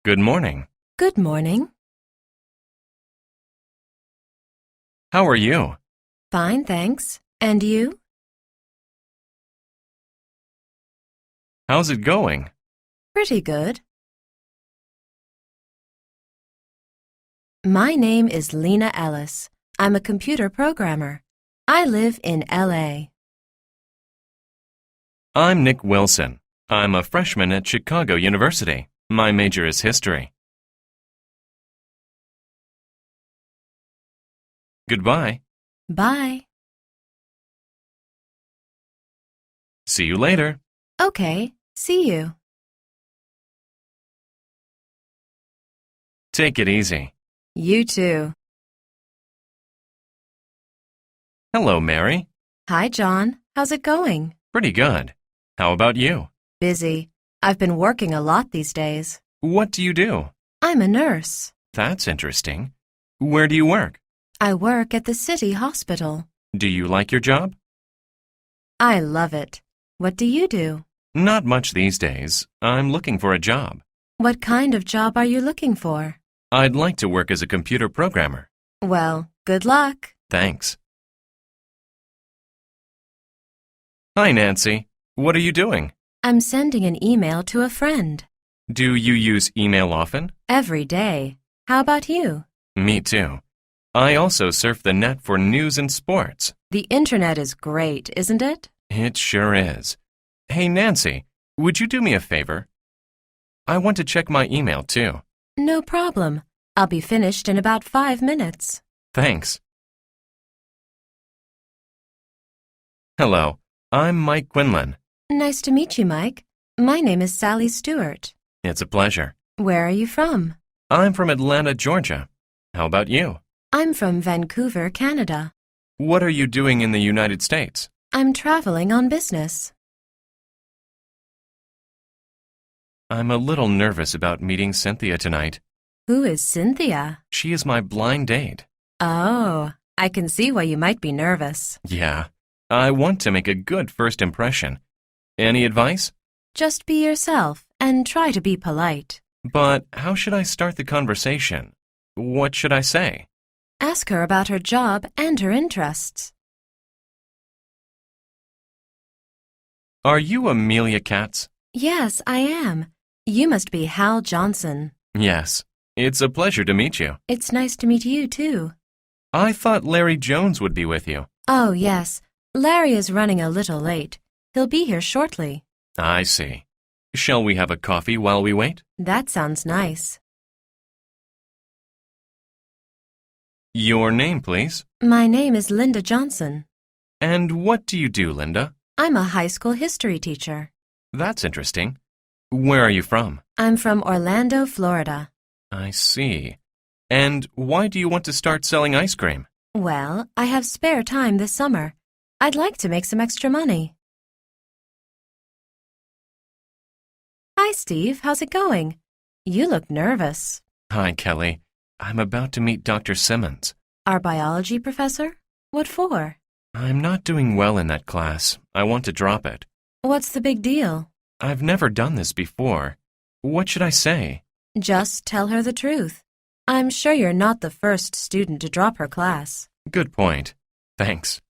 Good morning. Good morning. How are you? Fine, thanks. And you? How's it going? Pretty good. My name is Lena Ellis. I'm a computer programmer. I live in LA. I'm Nick Wilson. I'm a freshman at Chicago University. My major is history. Goodbye. Bye. See you later. Okay, see you. Take it easy. You too. Hello, Mary. Hi, John. How's it going? Pretty good. How about you? Busy. I've been working a lot these days. What do you do? I'm a nurse. That's interesting. Where do you work? I work at the city hospital. Do you like your job? I love it. What do you do? Not much these days. I'm looking for a job. What kind of job are you looking for? I'd like to work as a computer programmer. Well, good luck. Thanks. Hi, Nancy. What are you doing? I'm sending an email to a friend. Do you use email often? Every day. How about you? Me too. I also surf the net for news and sports. The internet is great, isn't it? It sure is. Hey, Nancy, would you do me a favor? I want to check my email too. No problem. I'll be finished in about 5 minutes. Thanks. Hello, I'm Mike Quinlan. Nice to meet you, Mike. My name is Sally Stewart. It's a pleasure. Where are you from? I'm from Atlanta, Georgia. How about you? I'm from Vancouver, Canada. What are you doing in the United States? I'm traveling on business. I'm a little nervous about meeting Cynthia tonight. Who is Cynthia? She is my blind date. Oh, I can see why you might be nervous. Yeah, I want to make a good first impression. Any advice? Just be yourself and try to be polite. But how should I start the conversation? What should I say? Ask her about her job and her interests. Are you Amelia Katz? Yes, I am. You must be Hal Johnson. Yes. It's a pleasure to meet you. It's nice to meet you, too. I thought Larry Jones would be with you. Oh, yes. Larry is running a little late. He'll be here shortly. I see. Shall we have a coffee while we wait? That sounds nice. Your name, please. My name is Linda Johnson. And what do you do, Linda? I'm a high school history teacher. That's interesting. Where are you from? I'm from Orlando, Florida. I see. And why do you want to start selling ice cream? Well, I have spare time this summer. I'd like to make some extra money. Hi, Steve. How's it going? You look nervous. Hi, Kelly. I'm about to meet Dr. Simmons. Our biology professor? What for? I'm not doing well in that class. I want to drop it. What's the big deal? I've never done this before. What should I say? Just tell her the truth. I'm sure you're not the first student to drop her class. Good point. Thanks.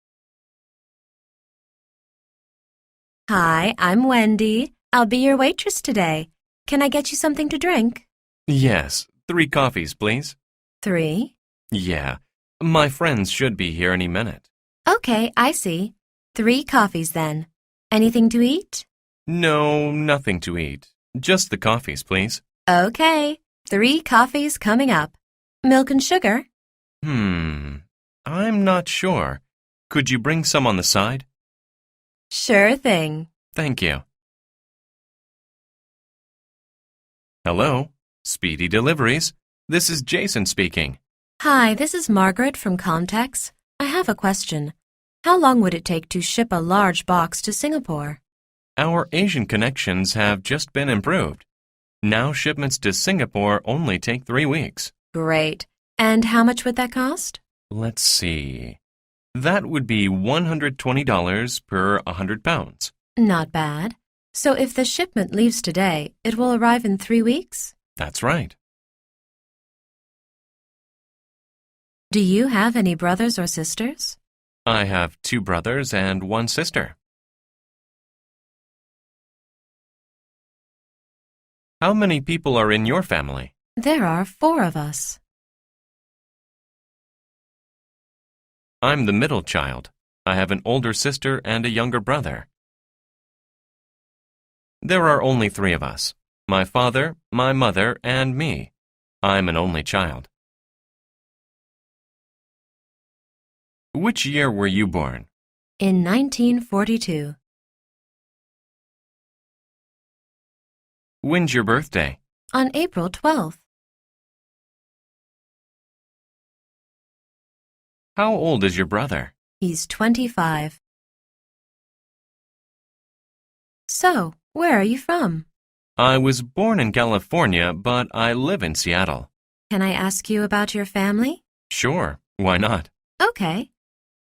Hi, I'm Wendy. I'll be your waitress today. Can I get you something to drink? Yes, 3 coffees, please. 3? Yeah, my friends should be here any minute. Okay, I see. 3 coffees then. Anything to eat? No, nothing to eat. Just the coffees, please. Okay, 3 coffees coming up. Milk and sugar? I'm not sure. Could you bring some on the side? Sure thing. Thank you. Hello, Speedy Deliveries. This is Jason speaking. Hi, this is Margaret from Comtex. I have a question. How long would it take to ship a large box to Singapore? Our Asian connections have just been improved. Now shipments to Singapore only take 3 weeks. Great. And how much would that cost? Let's see. That would be $120 per 100 pounds. Not bad. So if the shipment leaves today, it will arrive in 3 weeks? That's right. Do you have any brothers or sisters? I have 2 brothers and 1 sister. How many people are in your family? There are 4 of us. I'm the middle child. I have an older sister and a younger brother. There are only 3 of us. My father, my mother, and me. I'm an only child. Which year were you born? In 1942. When's your birthday? On April 12th. How old is your brother? He's 25. So, where are you from? I was born in California, but I live in Seattle. Can I ask you about your family? Sure, why not? Okay.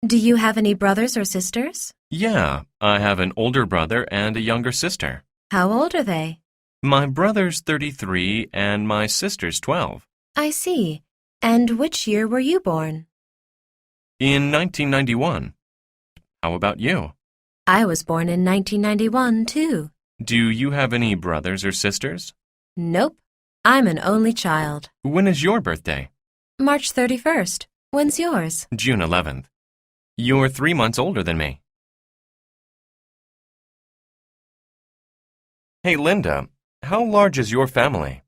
Do you have any brothers or sisters? Yeah, I have an older brother and a younger sister. How old are they? My brother's 33 and my sister's 12. I see. And which year were you born? In 1991. How about you? I was born in 1991, too. Do you have any brothers or sisters? Nope. I'm an only child. When is your birthday? March 31st. When's yours? June 11th. You're 3 months older than me. Hey, Linda, how large is your family?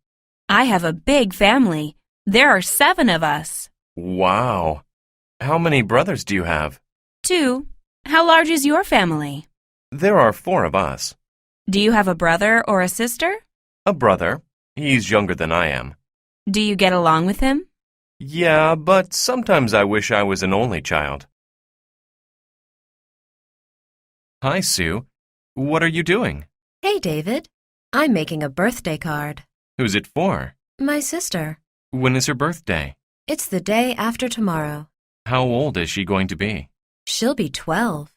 I have a big family. There are 7 of us. Wow. How many brothers do you have? 2. How large is your family? There are 4 of us. Do you have a brother or a sister? A brother. He's younger than I am. Do you get along with him? Yeah, but sometimes I wish I was an only child. Hi, Sue. What are you doing? Hey, David. I'm making a birthday card. Who's it for? My sister. When is her birthday? It's the day after tomorrow. How old is she going to be? She'll be 12.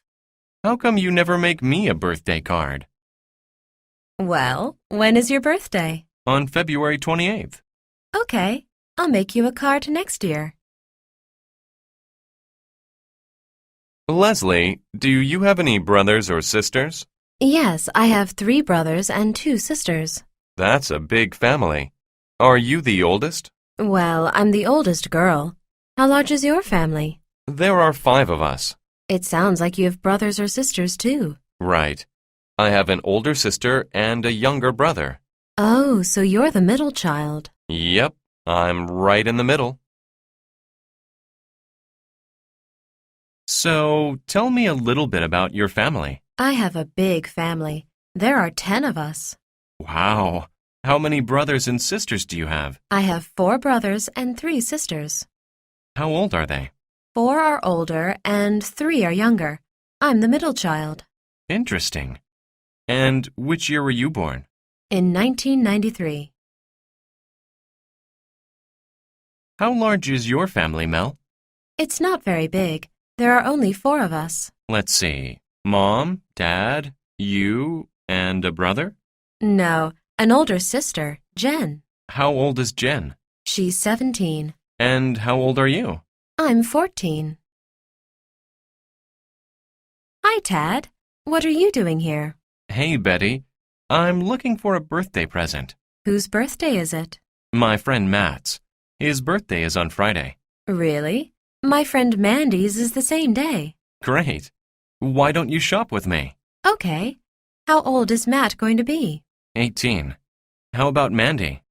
How come you never make me a birthday card? Well, when is your birthday? On February 28th. Okay, I'll make you a card next year. Leslie, do you have any brothers or sisters? Yes, I have 3 brothers and 2 sisters. That's a big family. Are you the oldest? Well, I'm the oldest girl. How large is your family? There are 5 of us. It sounds like you have brothers or sisters, too. Right. I have an older sister and a younger brother. Oh, so you're the middle child. Yep, I'm right in the middle. So, tell me a little bit about your family. I have a big family. There are 10 of us. Wow. How many brothers and sisters do you have? I have 4 brothers and 3 sisters. How old are they? 4 are older and 3 are younger. I'm the middle child. Interesting. And which year were you born? In 1993. How large is your family, Mel? It's not very big. There are only 4 of us. Let's see. Mom, Dad, you, and a brother? No, an older sister, Jen. How old is Jen? She's 17. And how old are you? I'm 14. Hi, Tad. What are you doing here? Hey, Betty. I'm looking for a birthday present. Whose birthday is it? My friend Matt's. His birthday is on Friday. Really? My friend Mandy's is the same day. Great. Why don't you shop with me? Okay. How old is Matt going to be? 18. How about Mandy?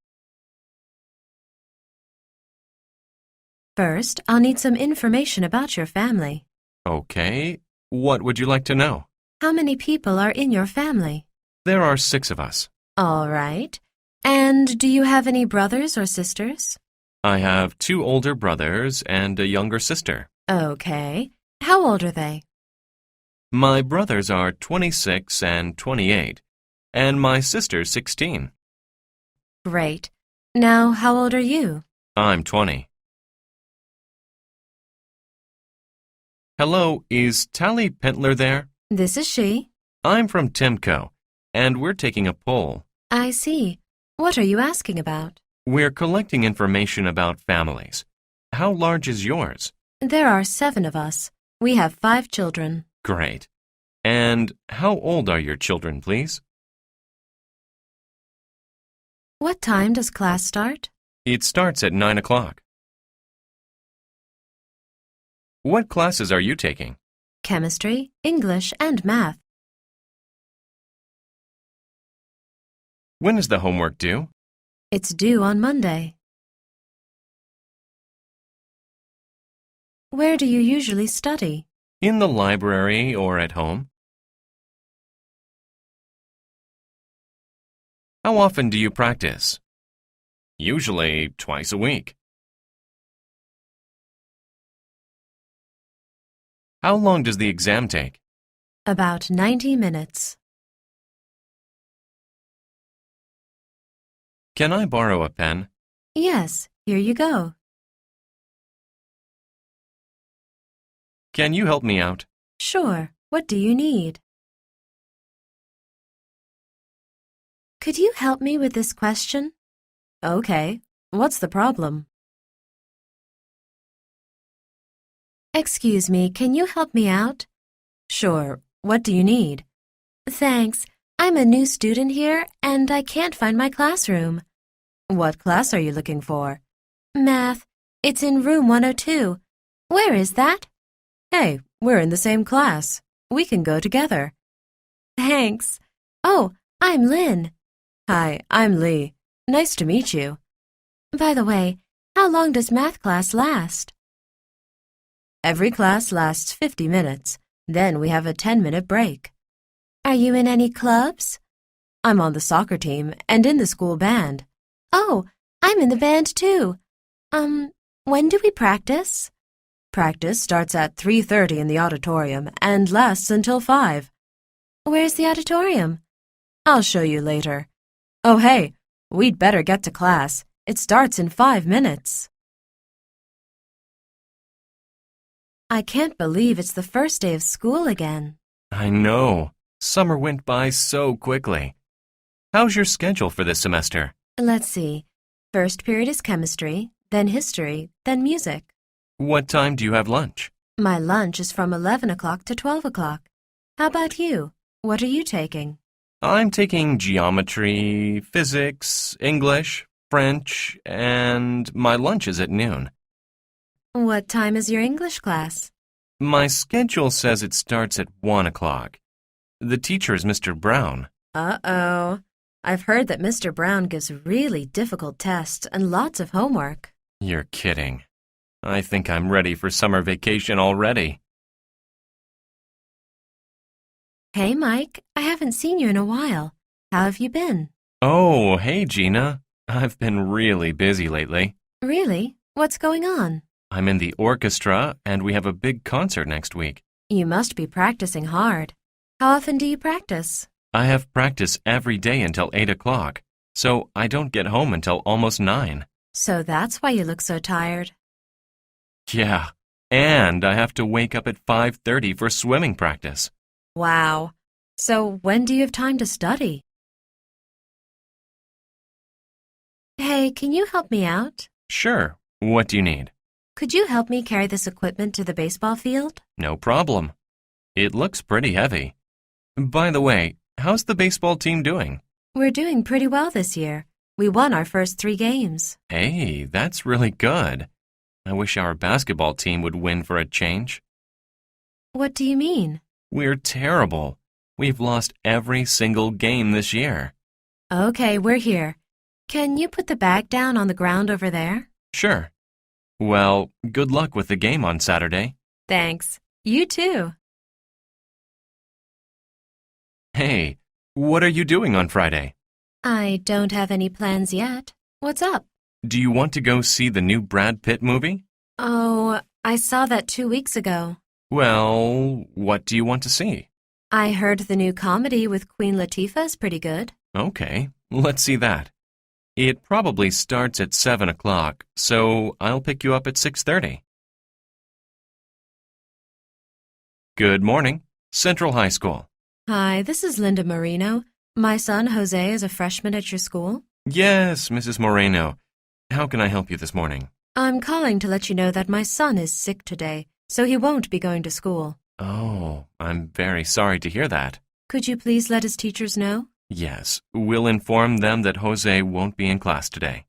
First, I'll need some information about your family. Okay. What would you like to know? How many people are in your family? There are 6 of us. All right. And do you have any brothers or sisters? I have 2 older brothers and a younger sister. Okay. How old are they? My brothers are 26 and 28, and my sister's 16. Great. Now, how old are you? I'm 20. Hello, is Tally Pentler there? This is she. I'm from Timco, and we're taking a poll. I see. What are you asking about? We're collecting information about families. How large is yours? There are 7 of us. We have 5 children. Great. And how old are your children, please? What time does class start? It starts at 9 o'clock. What classes are you taking? Chemistry, English, and math. When is the homework due? It's due on Monday. Where do you usually study? In the library or at home? How often do you practice? Usually twice a week. How long does the exam take? About 90 minutes. Can I borrow a pen? Yes, here you go. Can you help me out? Sure. What do you need? Could you help me with this question? Okay. What's the problem? Excuse me, can you help me out? Sure. What do you need? Thanks. I'm a new student here, and I can't find my classroom. What class are you looking for? Math. It's in room 102. Where is that? Hey, we're in the same class. We can go together. Thanks. Oh, I'm Lynn. Hi, I'm Lee. Nice to meet you. By the way, how long does math class last? Every class lasts 50 minutes. Then we have a 10-minute break. Are you in any clubs? I'm on the soccer team and in the school band. Oh, I'm in the band too. When do we practice? Practice starts at 3:30 in the auditorium and lasts until 5. Where's the auditorium? I'll show you later. Oh, hey, we'd better get to class. It starts in 5 minutes. I can't believe it's the first day of school again. I know. Summer went by so quickly. How's your schedule for this semester? Let's see. First period is chemistry, then history, then music. What time do you have lunch? My lunch is from 11 o'clock to 12 o'clock. How about you? What are you taking? I'm taking geometry, physics, English, French, and my lunch is at noon. What time is your English class? My schedule says it starts at 1 o'clock. The teacher is Mr. Brown. Uh-oh. I've heard that Mr. Brown gives really difficult tests and lots of homework. You're kidding. I think I'm ready for summer vacation already. Hey, Mike. I haven't seen you in a while. How have you been? Oh, hey, Gina. I've been really busy lately. Really? What's going on? I'm in the orchestra, and we have a big concert next week. You must be practicing hard. How often do you practice? I have practice every day until 8 o'clock, so I don't get home until almost 9. So that's why you look so tired. Yeah, and I have to wake up at 5:30 for swimming practice. Wow. So when do you have time to study? Hey, can you help me out? Sure. What do you need? Could you help me carry this equipment to the baseball field? No problem. It looks pretty heavy. By the way, how's the baseball team doing? We're doing pretty well this year. We won our first 3 games. Hey, that's really good. I wish our basketball team would win for a change. What do you mean? We're terrible. We've lost every single game this year. Okay, we're here. Can you put the bag down on the ground over there? Sure. Well, good luck with the game on Saturday. Thanks. You too. Hey, what are you doing on Friday? I don't have any plans yet. What's up? Do you want to go see the new Brad Pitt movie? Oh, I saw that 2 weeks ago. Well, what do you want to see? I heard the new comedy with Queen Latifah is pretty good. Okay, let's see that. It probably starts at 7 o'clock, so I'll pick you up at 6:30. Good morning, Central High School. Hi, this is Linda Marino. My son Jose is a freshman at your school. Yes, Mrs. Moreno. How can I help you this morning? I'm calling to let you know that my son is sick today, so he won't be going to school. Oh, I'm very sorry to hear that. Could you please let his teachers know? Yes, we'll inform them that Jose won't be in class today.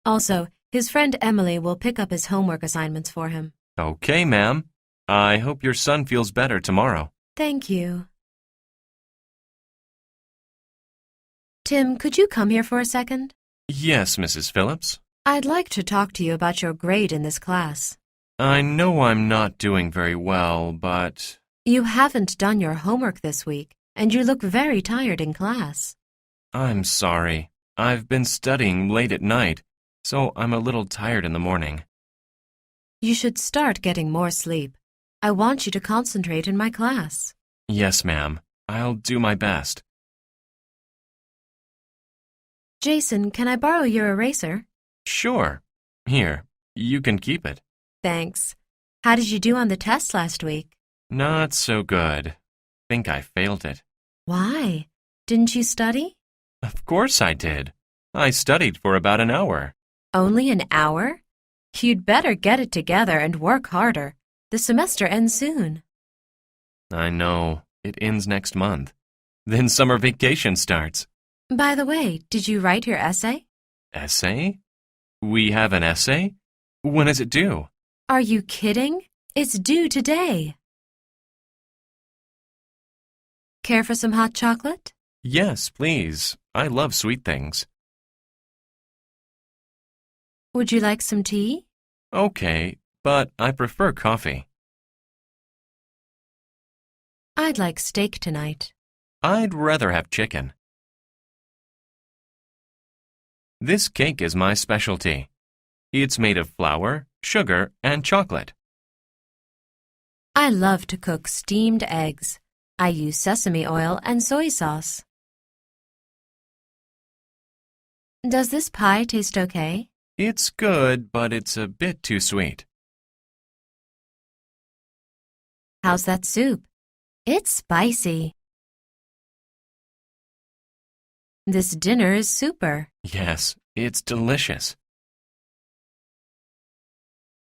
Also, his friend Emily will pick up his homework assignments for him. Okay, ma'am. I hope your son feels better tomorrow. Thank you. Tim, could you come here for a second? Yes, Mrs. Phillips. I'd like to talk to you about your grade in this class. I know I'm not doing very well, but... You haven't done your homework this week, and you look very tired in class. I'm sorry. I've been studying late at night, so I'm a little tired in the morning. You should start getting more sleep. I want you to concentrate in my class. Yes, ma'am. I'll do my best. Jason, can I borrow your eraser? Sure. Here, you can keep it. Thanks. How did you do on the test last week? Not so good. Think I failed it. Why? Didn't you study? Of course I did. I studied for about an hour. Only an hour? You'd better get it together and work harder. The semester ends soon. I know. It ends next month. Then summer vacation starts. By the way, did you write your essay? Essay? We have an essay? When is it due? Are you kidding? It's due today. Care for some hot chocolate? Yes, please. I love sweet things. Would you like some tea? Okay, but I prefer coffee. I'd like steak tonight. I'd rather have chicken. This cake is my specialty. It's made of flour, sugar, and chocolate. I love to cook steamed eggs. I use sesame oil and soy sauce. Does this pie taste okay? It's good, but it's a bit too sweet. How's that soup? It's spicy. This dinner is super. Yes, it's delicious.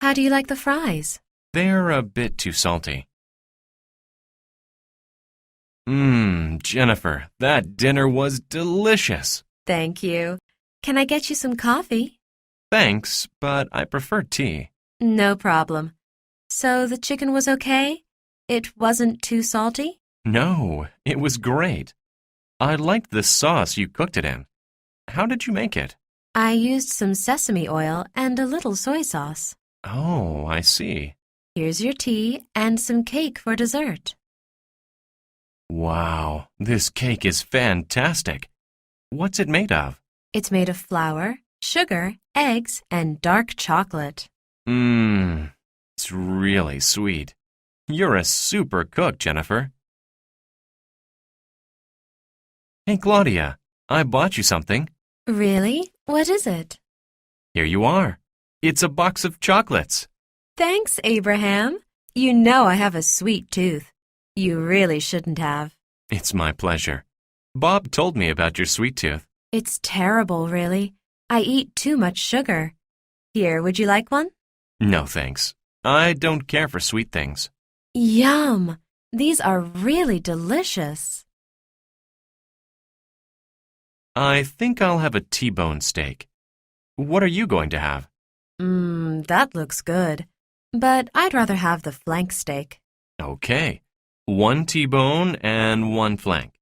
How do you like the fries? They're a bit too salty. Jennifer, that dinner was delicious. Thank you. Can I get you some coffee? Thanks, but I prefer tea. No problem. So the chicken was okay? It wasn't too salty? No, it was great. I liked the sauce you cooked it in. How did you make it? I used some sesame oil and a little soy sauce. Oh, I see. Here's your tea and some cake for dessert. Wow, this cake is fantastic. What's it made of? It's made of flour, sugar, eggs, and dark chocolate. It's really sweet. You're a super cook, Jennifer. Hey, Claudia, I bought you something. Really? What is it? Here you are. It's a box of chocolates. Thanks, Abraham. You know I have a sweet tooth. You really shouldn't have. It's my pleasure. Bob told me about your sweet tooth. It's terrible, really. I eat too much sugar. Here, would you like one? No, thanks. I don't care for sweet things. Yum! These are really delicious. I think I'll have a T-bone steak. What are you going to have? That looks good. But I'd rather have the flank steak. Okay. 1 T-bone and 1 flank.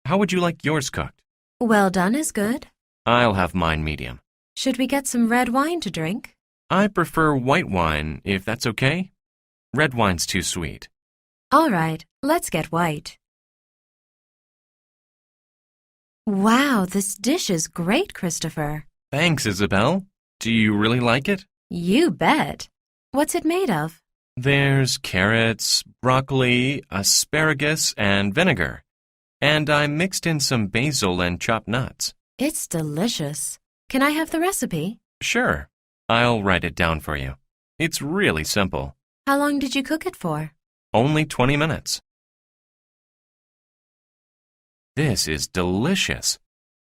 How would you like yours cooked? Well done is good. I'll have mine medium. Should we get some red wine to drink? I prefer white wine, if that's okay. Red wine's too sweet. All right, let's get white. Wow, this dish is great, Christopher. Thanks, Isabel. Do you really like it? You bet. What's it made of? There's carrots, broccoli, asparagus, and vinegar. And I mixed in some basil and chopped nuts. It's delicious. Can I have the recipe? Sure. I'll write it down for you. It's really simple. How long did you cook it for? Only 20 minutes. This is delicious.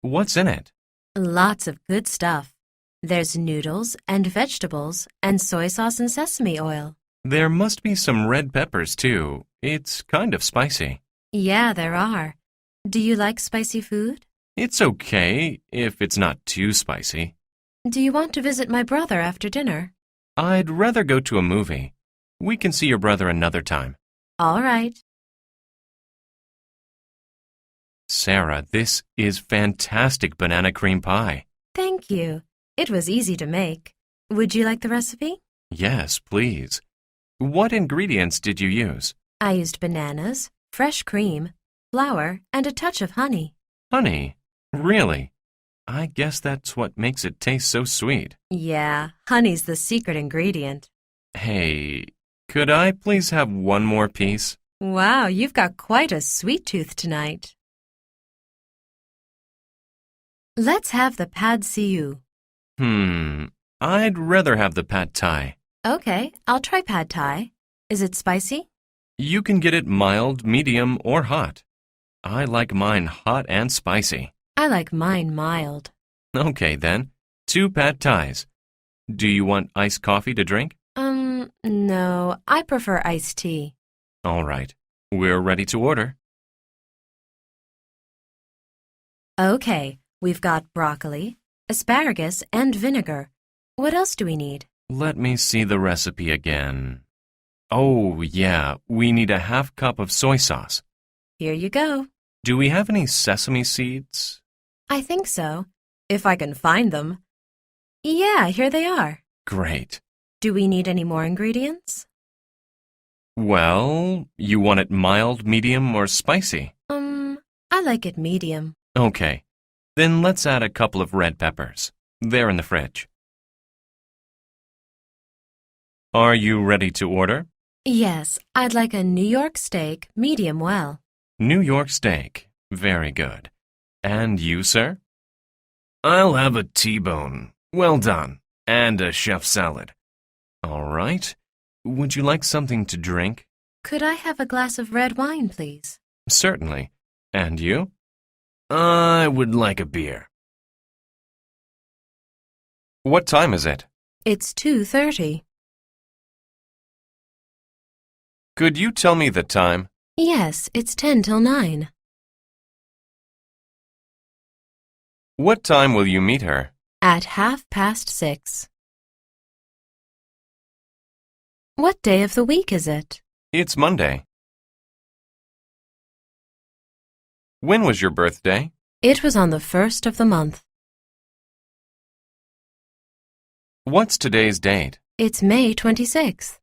What's in it? Lots of good stuff. There's noodles and vegetables and soy sauce and sesame oil. There must be some red peppers, too. It's kind of spicy. Yeah, there are. Do you like spicy food? It's okay if it's not too spicy. Do you want to visit my brother after dinner? I'd rather go to a movie. We can see your brother another time. All right. Sarah, this is fantastic banana cream pie. Thank you. It was easy to make. Would you like the recipe? Yes, please. What ingredients did you use? I used bananas, fresh cream, flour, and a touch of honey. Honey? Really? I guess that's what makes it taste so sweet. Yeah, honey's the secret ingredient. Hey, could I please have one more piece? Wow, you've got quite a sweet tooth tonight. Let's have the pad see ew. I'd rather have the pad thai. Okay, I'll try pad thai. Is it spicy? You can get it mild, medium, or hot. I like mine hot and spicy. I like mine mild. Okay, then. 2 pad thais. Do you want iced coffee to drink? No, I prefer iced tea. All right. We're ready to order. Okay, we've got broccoli, asparagus, and vinegar. What else do we need? Let me see the recipe again. Oh, yeah, we need a half cup of soy sauce. Here you go. Do we have any sesame seeds? I think so, if I can find them. Yeah, here they are. Great. Do we need any more ingredients? Well, you want it mild, medium, or spicy? I like it medium. Okay. Then let's add a couple of red peppers. They're in the fridge. Are you ready to order? Yes, I'd like a New York steak, medium well. New York steak. Very good. And you, sir? I'll have a T-bone. Well done. And a chef salad. All right. Would you like something to drink? Could I have a glass of red wine, please? Certainly. And you? I would like a beer. What time is it? It's 2:30. Could you tell me the time? Yes, it's 10 till 9. What time will you meet her? At 6:30. What day of the week is it? It's Monday. When was your birthday? It was on the 1st of the month. What's today's date? It's May 26th.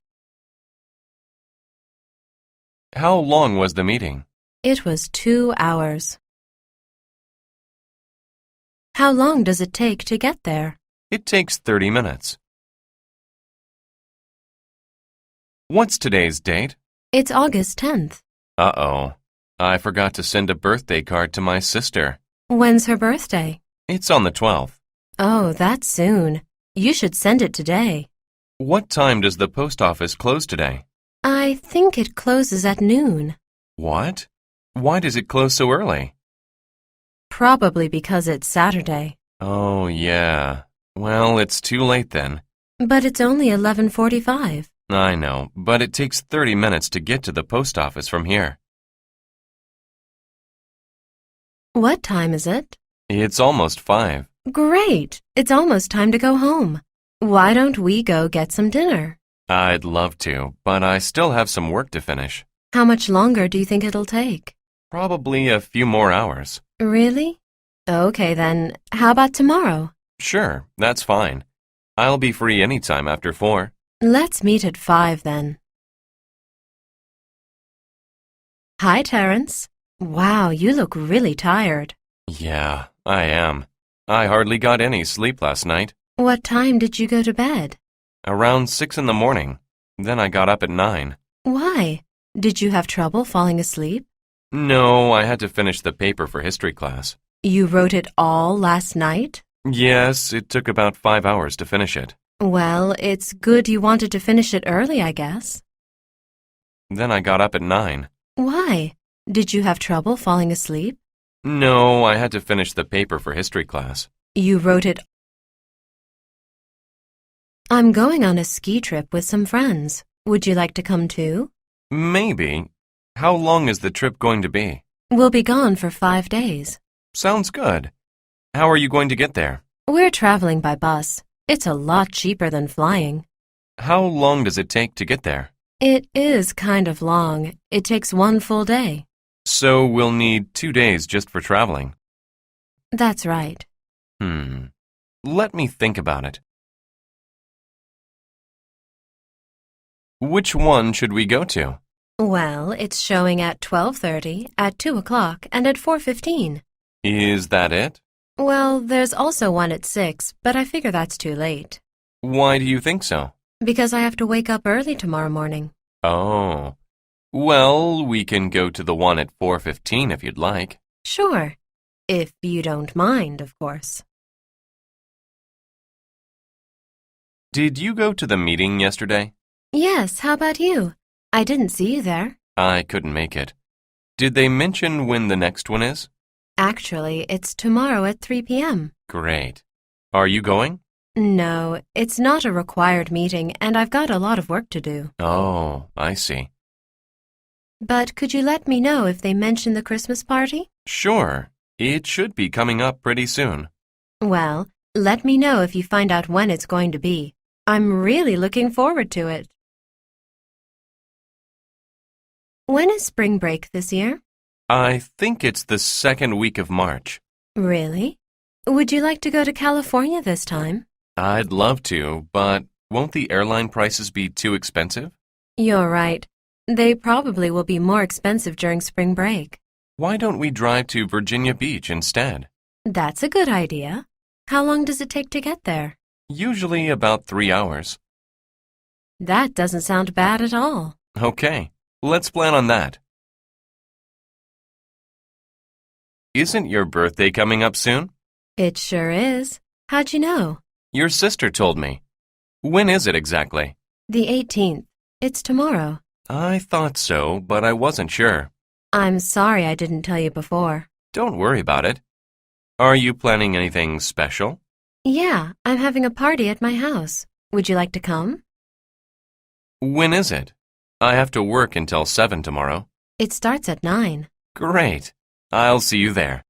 How long was the meeting? It was 2 hours. How long does it take to get there? It takes 30 minutes. What's today's date? It's August 10th. Uh-oh. I forgot to send a birthday card to my sister. When's her birthday? It's on the 12th. Oh, that's soon. You should send it today. What time does the post office close today? I think it closes at noon. What? Why does it close so early? Probably because it's Saturday. Oh, yeah. Well, it's too late then. But it's only 11:45. I know, but it takes 30 minutes to get to the post office from here. What time is it? It's almost 5. Great! It's almost time to go home. Why don't we go get some dinner? I'd love to, but I still have some work to finish. How much longer do you think it'll take? Probably a few more hours. Really? Okay then, how about tomorrow? Sure, that's fine. I'll be free anytime after 4. Let's meet at 5 then. Hi, Terence. Wow, you look really tired. Yeah, I am. I hardly got any sleep last night. What time did you go to bed? Around 6 in the morning. Then I got up at 9. Why? Did you have trouble falling asleep? No, I had to finish the paper for history class. You wrote it all last night? Yes, it took about 5 hours to finish it. Well, it's good you wanted to finish it early, I guess. Then I got up at 9. Why? Did you have trouble falling asleep? No, I had to finish the paper for history class. You wrote it I'm going on a ski trip with some friends. Would you like to come too? Maybe. How long is the trip going to be? We'll be gone for 5 days. Sounds good. How are you going to get there? We're traveling by bus. It's a lot cheaper than flying. How long does it take to get there? It is kind of long. It takes 1 full day. So we'll need 2 days just for traveling. That's right. Let me think about it. Which one should we go to? Well, it's showing at 12:30, at 2 o'clock, and at 4:15. Is that it? Well, there's also one at 6, but I figure that's too late. Why do you think so? Because I have to wake up early tomorrow morning. Oh. Well, we can go to the one at 4:15 if you'd like. Sure. If you don't mind, of course. Did you go to the meeting yesterday? Yes, how about you? I didn't see you there. I couldn't make it. Did they mention when the next one is? Actually, it's tomorrow at 3 p.m. Great. Are you going? No, it's not a required meeting, and I've got a lot of work to do. Oh, I see. But could you let me know if they mention the Christmas party? Sure. It should be coming up pretty soon. Well, let me know if you find out when it's going to be. I'm really looking forward to it. When is spring break this year? I think it's the second week of March. Really? Would you like to go to California this time? I'd love to, but won't the airline prices be too expensive? You're right. They probably will be more expensive during spring break. Why don't we drive to Virginia Beach instead? That's a good idea. How long does it take to get there? Usually about 3 hours. That doesn't sound bad at all. Okay, let's plan on that. Isn't your birthday coming up soon? It sure is. How'd you know? Your sister told me. When is it exactly? The 18th. It's tomorrow. I thought so, but I wasn't sure. I'm sorry I didn't tell you before. Don't worry about it. Are you planning anything special? Yeah, I'm having a party at my house. Would you like to come? When is it? I have to work until 7 tomorrow. It starts at 9. Great. I'll see you there.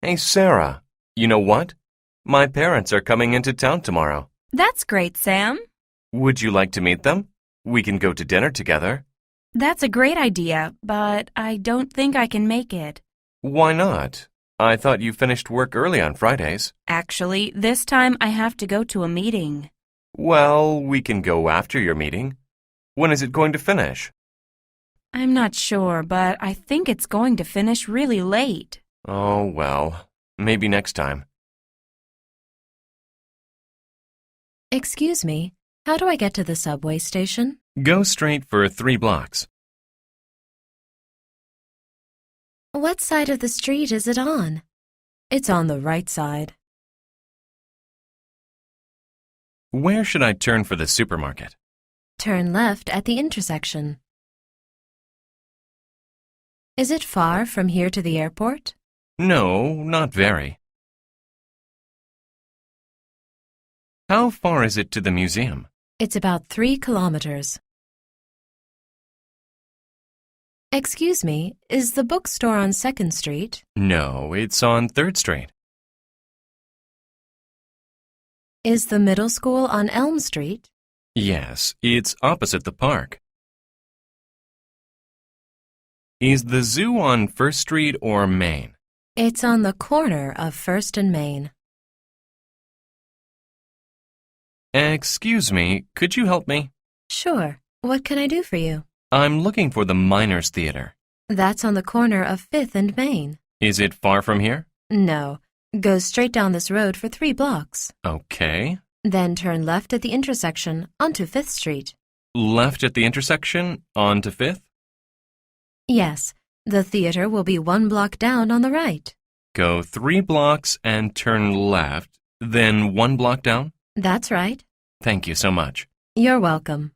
Hey, Sarah, you know what? My parents are coming into town tomorrow. That's great, Sam. Would you like to meet them? We can go to dinner together. That's a great idea, but I don't think I can make it. Why not? I thought you finished work early on Fridays. Actually, this time I have to go to a meeting. Well, we can go after your meeting. When is it going to finish? I'm not sure, but I think it's going to finish really late. Oh, well, maybe next time. Excuse me, how do I get to the subway station? Go straight for 3 blocks. What side of the street is it on? It's on the right side. Where should I turn for the supermarket? Turn left at the intersection. Is it far from here to the airport? No, not very. How far is it to the museum? It's about 3 kilometers. Excuse me, is the bookstore on 2nd Street? No, it's on 3rd Street. Is the middle school on Elm Street? Yes, it's opposite the park. Is the zoo on 1st Street or Main? It's on the corner of 1st and Main. Excuse me, could you help me? Sure. What can I do for you? I'm looking for the Miners Theater. That's on the corner of 5th and Main. Is it far from here? No. Go straight down this road for 3 blocks. Okay. Then turn left at the intersection onto 5th Street. Left at the intersection, on to 5th? Yes, the theater will be 1 block down on the right. Go 3 blocks and turn left, then 1 block down? That's right. Thank you so much. You're welcome.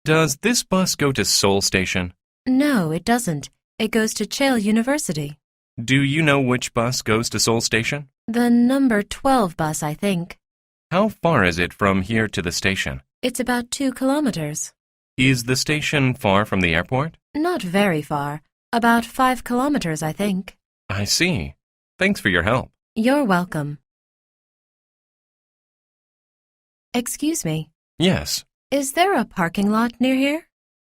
Does this bus go to Seoul Station? No, it doesn't. It goes to Cheil University. Do you know which bus goes to Seoul Station? The number 12 bus, I think. How far is it from here to the station? It's about 2 kilometers. Is the station far from the airport? Not very far. About 5 kilometers, I think. I see. Thanks for your help. You're welcome. Excuse me. Yes. Is there a parking lot near here?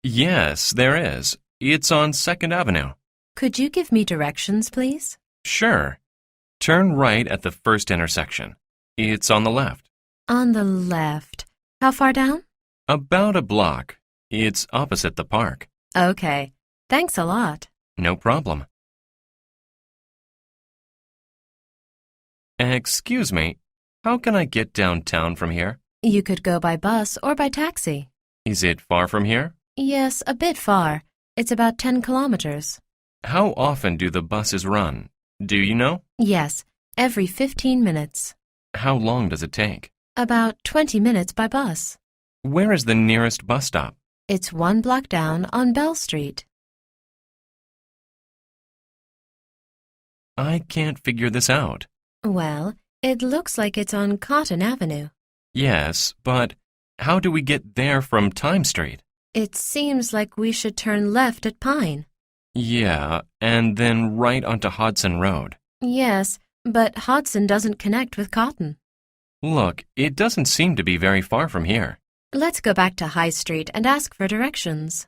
Yes, there is. It's on 2nd Avenue. Could you give me directions, please? Sure. Turn right at the first intersection. It's on the left. On the left. How far down? About a block. It's opposite the park. Okay. Thanks a lot. No problem. Excuse me, how can I get downtown from here? You could go by bus or by taxi. Is it far from here? Yes, a bit far. It's about 10 kilometers. How often do the buses run? Do you know? Yes, every 15 minutes. How long does it take? About 20 minutes by bus. Where is the nearest bus stop? It's 1 block down on Bell Street. I can't figure this out. Well, it looks like it's on Cotton Avenue. Yes, but how do we get there from Time Street? It seems like we should turn left at Pine. Yeah, and then right onto Hodson Road. Yes, but Hodson doesn't connect with Cotton. Look, it doesn't seem to be very far from here. Let's go back to High Street and ask for directions.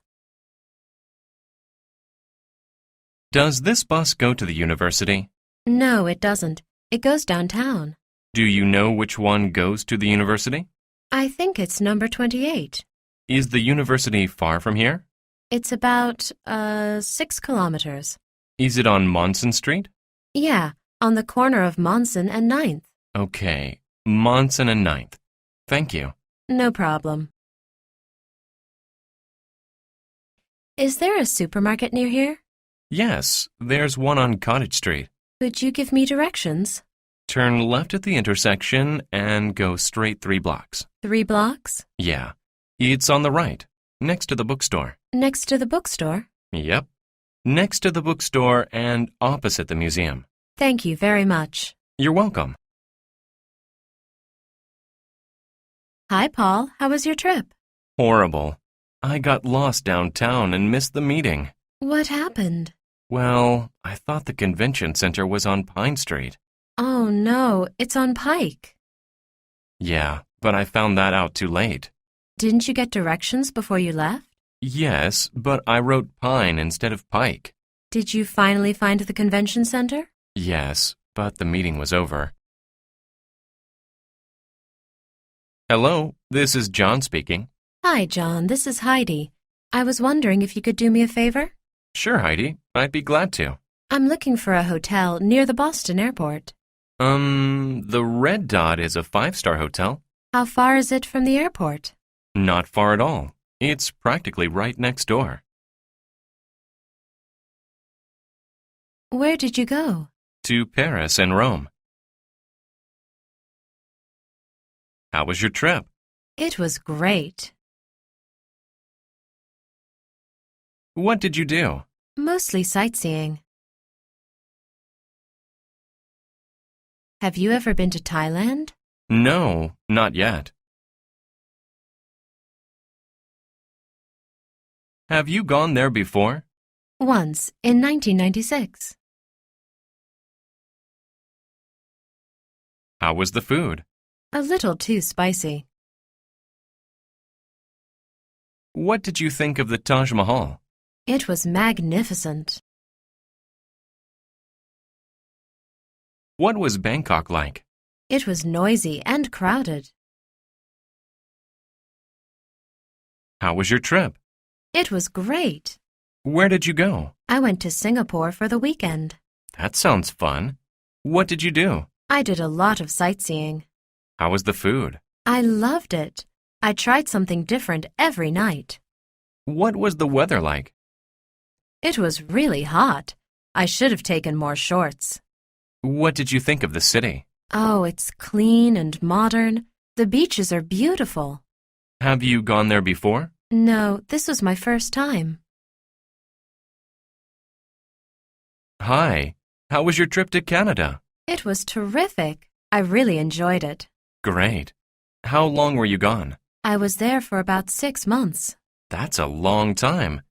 Does this bus go to the university? No, it doesn't. It goes downtown. Do you know which one goes to the university? I think it's number 28. Is the university far from here? It's about, 6 kilometers. Is it on Monson Street? Yeah, on the corner of Monson and 9th. Okay, Monson and 9th. Thank you. No problem. Is there a supermarket near here? Yes, there's one on Cottage Street. Could you give me directions? Turn left at the intersection and go straight 3 blocks. 3 blocks? Yeah, it's on the right, next to the bookstore. Next to the bookstore? Yep, next to the bookstore and opposite the museum. Thank you very much. You're welcome. Hi, Paul. How was your trip? Horrible. I got lost downtown and missed the meeting. What happened? Well, I thought the convention center was on Pine Street. Oh, no, it's on Pike. Yeah, but I found that out too late. Didn't you get directions before you left? Yes, but I wrote Pine instead of Pike. Did you finally find the convention center? Yes, but the meeting was over. Hello, this is John speaking. Hi, John. This is Heidi. I was wondering if you could do me a favor? Sure, Heidi. I'd be glad to. I'm looking for a hotel near the Boston airport. The Red Dot is a 5-star hotel. How far is it from the airport? Not far at all. It's practically right next door. Where did you go? To Paris and Rome. How was your trip? It was great. What did you do? Mostly sightseeing. Have you ever been to Thailand? No, not yet. Have you gone there before? Once, in 1996. How was the food? A little too spicy. What did you think of the Taj Mahal? It was magnificent. What was Bangkok like? It was noisy and crowded. How was your trip? It was great. Where did you go? I went to Singapore for the weekend. That sounds fun. What did you do? I did a lot of sightseeing. How was the food? I loved it. I tried something different every night. What was the weather like? It was really hot. I should have taken more shorts. What did you think of the city? Oh, it's clean and modern. The beaches are beautiful. Have you gone there before? No, this was my first time. Hi, How was your trip to Canada? It was terrific. I really enjoyed it. Great. How long were you gone? I was there for about 6 months. That's a long time.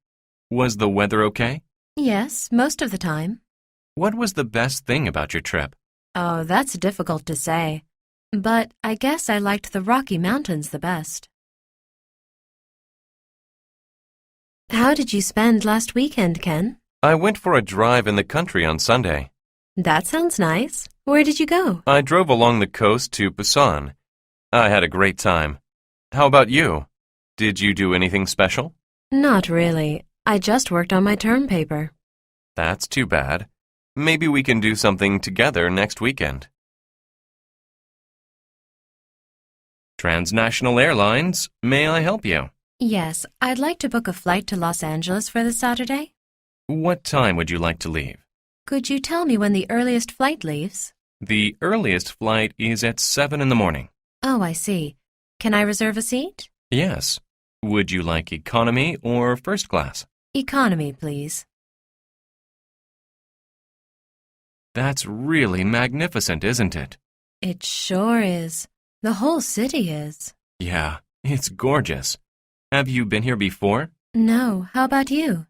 Was the weather okay? Yes, most of the time. What was the best thing about your trip? Oh, that's difficult to say. But I guess I liked the Rocky Mountains the best. How did you spend last weekend, Ken? I went for a drive in the country on Sunday. That sounds nice. Where did you go? I drove along the coast to Busan. I had a great time. How about you? Did you do anything special? Not really. I just worked on my term paper. That's too bad. Maybe we can do something together next weekend. Transnational Airlines, may I help you? Yes, I'd like to book a flight to Los Angeles for this Saturday. What time would you like to leave? Could you tell me when the earliest flight leaves? The earliest flight is at 7 in the morning. Oh, I see. Can I reserve a seat? Yes. Would you like economy or first class? Economy, please. That's really magnificent, isn't it? It sure is. The whole city is. Yeah, it's gorgeous. Have you been here before? No, how about you?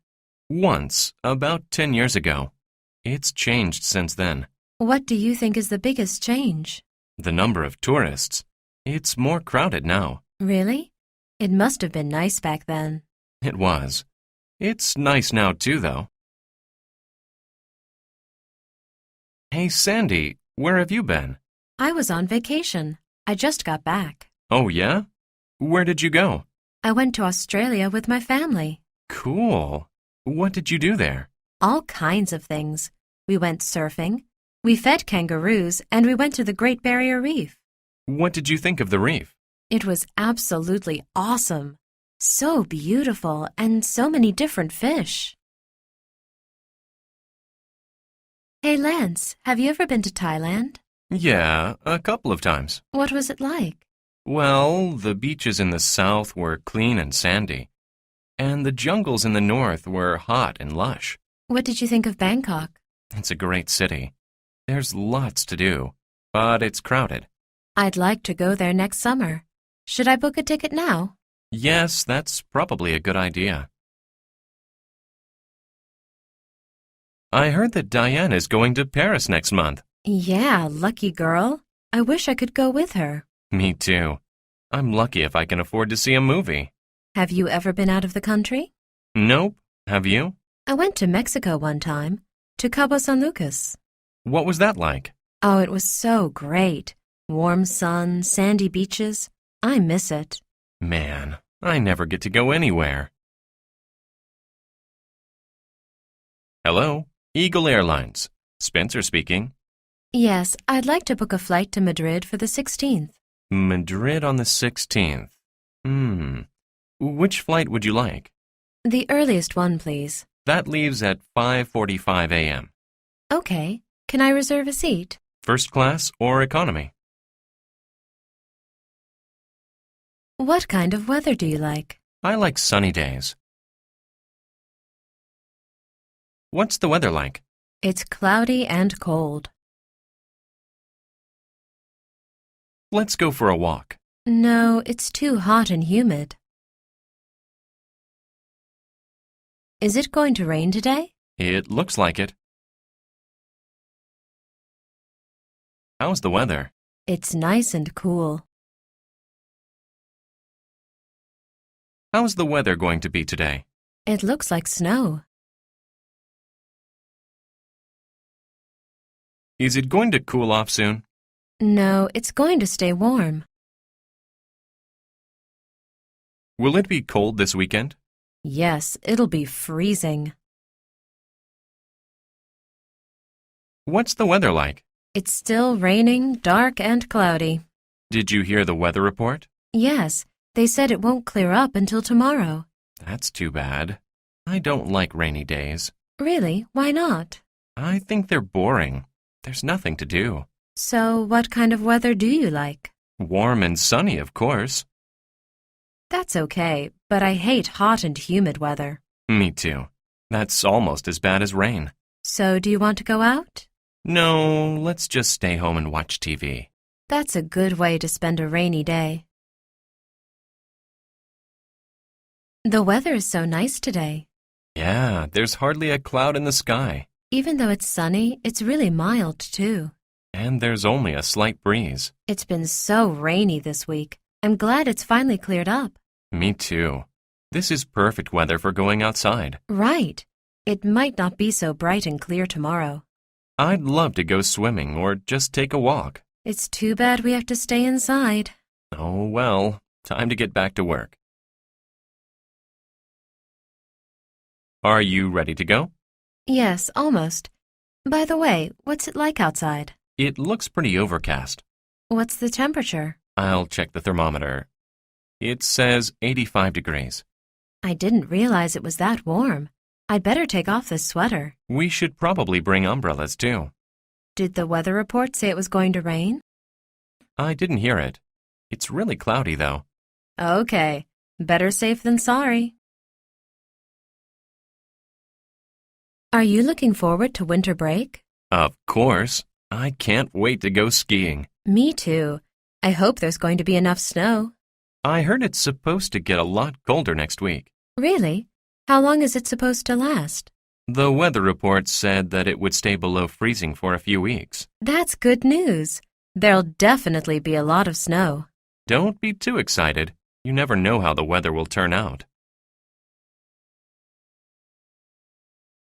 Once, about 10 years ago. It's changed since then. What do you think is the biggest change? The number of tourists. It's more crowded now. Really? It must have been nice back then. It was. It's nice now too, though. Hey, Sandy, where have you been? I was on vacation. I just got back. Oh, yeah? Where did you go? I went to Australia with my family. Cool. What did you do there? All kinds of things. We went surfing, we fed kangaroos, and we went to the Great Barrier Reef. What did you think of the reef? It was absolutely awesome. So beautiful and so many different fish. Hey, Lance, have you ever been to Thailand? Yeah, a couple of times. What was it like? Well, the beaches in the south were clean and sandy, and the jungles in the north were hot and lush. What did you think of Bangkok? It's a great city. There's lots to do, but it's crowded. I'd like to go there next summer. Should I book a ticket now? Yes, that's probably a good idea. I heard that Diane is going to Paris next month. Yeah, lucky girl. I wish I could go with her. Me too. I'm lucky if I can afford to see a movie. Have you ever been out of the country? Nope. Have you? I went to Mexico one time, to Cabo San Lucas. What was that like? Oh, it was so great. Warm sun, sandy beaches. I miss it. Man, I never get to go anywhere. Hello, Eagle Airlines. Spencer speaking. Yes, I'd like to book a flight to Madrid for the 16th. Madrid on the 16th. Which flight would you like? The earliest one, please. That leaves at 5:45 a.m. Okay. Can I reserve a seat? First class or economy? What kind of weather do you like? I like sunny days. What's the weather like? It's cloudy and cold. Let's go for a walk. No, it's too hot and humid. Is it going to rain today? It looks like it. How's the weather? It's nice and cool. How's the weather going to be today? It looks like snow. Is it going to cool off soon? No, it's going to stay warm. Will it be cold this weekend? Yes, it'll be freezing. What's the weather like? It's still raining, dark and cloudy. Did you hear the weather report? Yes, they said it won't clear up until tomorrow. That's too bad. I don't like rainy days. Really? Why not? I think they're boring. There's nothing to do. So, what kind of weather do you like? Warm and sunny, of course. That's okay, but I hate hot and humid weather. Me too. That's almost as bad as rain. So, do you want to go out? No, let's just stay home and watch TV. That's a good way to spend a rainy day. The weather is so nice today. Yeah, there's hardly a cloud in the sky. Even though it's sunny, it's really mild, too. And there's only a slight breeze. It's been so rainy this week. I'm glad it's finally cleared up. Me too. This is perfect weather for going outside. Right. It might not be so bright and clear tomorrow. I'd love to go swimming or just take a walk. It's too bad we have to stay inside. Oh well, time to get back to work. Are you ready to go? Yes, almost. By the way, what's it like outside? It looks pretty overcast. What's the temperature? I'll check the thermometer. It says 85 degrees. I didn't realize it was that warm. I'd better take off this sweater. We should probably bring umbrellas too. Did the weather report say it was going to rain? I didn't hear it. It's really cloudy though. Okay. Better safe than sorry. Are you looking forward to winter break? Of course. I can't wait to go skiing. Me too. I hope there's going to be enough snow. I heard it's supposed to get a lot colder next week. Really? How long is it supposed to last? The weather report said that it would stay below freezing for a few weeks. That's good news. There'll definitely be a lot of snow. Don't be too excited. You never know how the weather will turn out.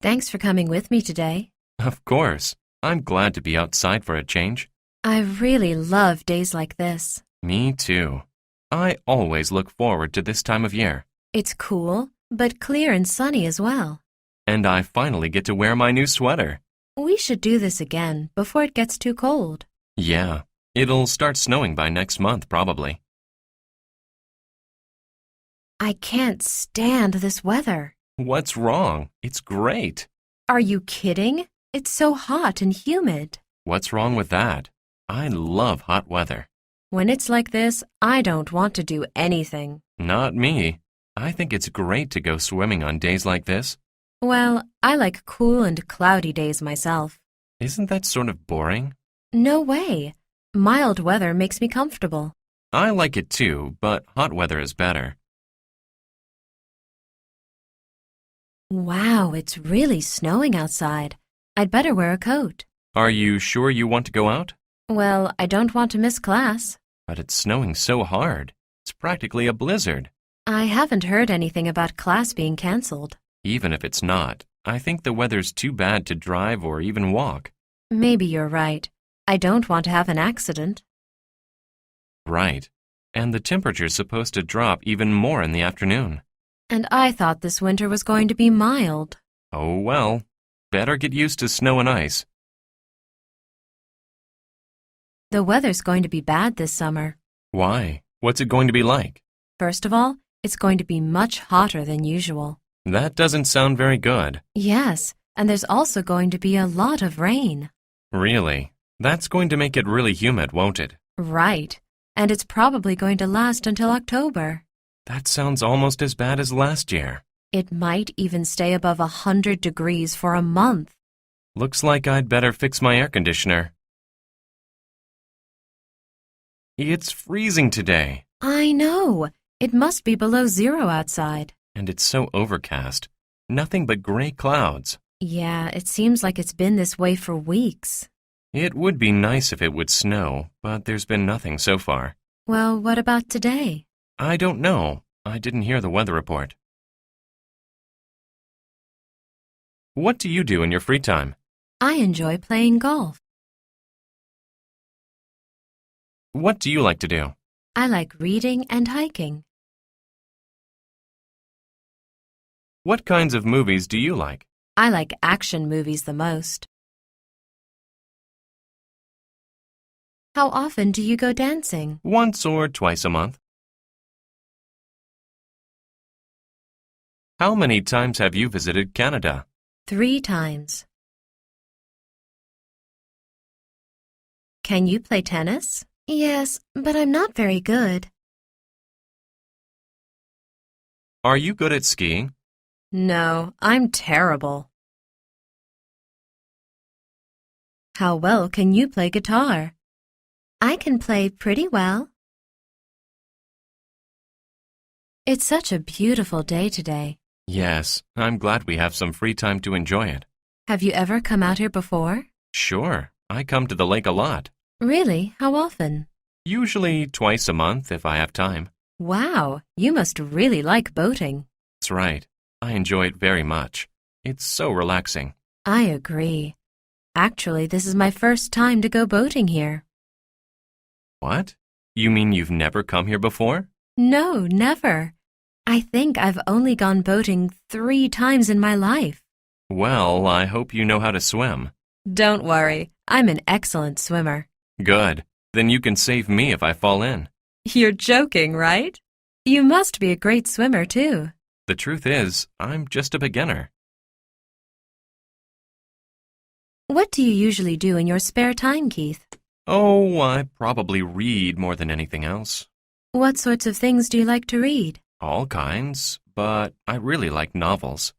Thanks for coming with me today. Of course. I'm glad to be outside for a change. I really love days like this. Me too. I always look forward to this time of year. It's cool, but clear and sunny as well. And I finally get to wear my new sweater. We should do this again before it gets too cold. Yeah, it'll start snowing by next month probably. I can't stand this weather. What's wrong? It's great. Are you kidding? It's so hot and humid. What's wrong with that? I love hot weather. When it's like this, I don't want to do anything. Not me. I think it's great to go swimming on days like this. Well, I like cool and cloudy days myself. Isn't that sort of boring? No way. Mild weather makes me comfortable. I like it too, but hot weather is better. Wow, it's really snowing outside. I'd better wear a coat. Are you sure you want to go out? Well, I don't want to miss class. But it's snowing so hard. It's practically a blizzard. I haven't heard anything about class being canceled. Even if it's not, I think the weather's too bad to drive or even walk. Maybe you're right. I don't want to have an accident. Right. And the temperature's supposed to drop even more in the afternoon. And I thought this winter was going to be mild. Oh well. Better get used to snow and ice. The weather's going to be bad this summer. Why? What's it going to be like? First of all, it's going to be much hotter than usual. That doesn't sound very good. Yes, and there's also going to be a lot of rain. Really? That's going to make it really humid, won't it? Right. And it's probably going to last until October. That sounds almost as bad as last year. It might even stay above 100 degrees for a month. Looks like I'd better fix my air conditioner. It's freezing today. I know. It must be below zero outside. And it's so overcast. Nothing but gray clouds. Yeah, it seems like it's been this way for weeks. It would be nice if it would snow, but there's been nothing so far. Well, what about today? I don't know. I didn't hear the weather report. What do you do in your free time? I enjoy playing golf. What do you like to do? I like reading and hiking. What kinds of movies do you like? I like action movies the most. How often do you go dancing? Once or twice a month. How many times have you visited Canada? 3 times. Can you play tennis? Yes, but I'm not very good. Are you good at skiing? No, I'm terrible. How well can you play guitar? I can play pretty well. It's such a beautiful day today. Yes, I'm glad we have some free time to enjoy it. Have you ever come out here before? Sure, I come to the lake a lot. Really? How often? Usually twice a month if I have time. Wow, you must really like boating. That's right. I enjoy it very much. It's so relaxing. I agree. Actually, this is my first time to go boating here. What? You mean you've never come here before? No, never. I think I've only gone boating 3 times in my life. Well, I hope you know how to swim. Don't worry, I'm an excellent swimmer. Good. Then you can save me if I fall in. You're joking, right? You must be a great swimmer, too. The truth is, I'm just a beginner. What do you usually do in your spare time, Keith? Oh, I probably read more than anything else. What sorts of things do you like to read? All kinds, but I really like novels.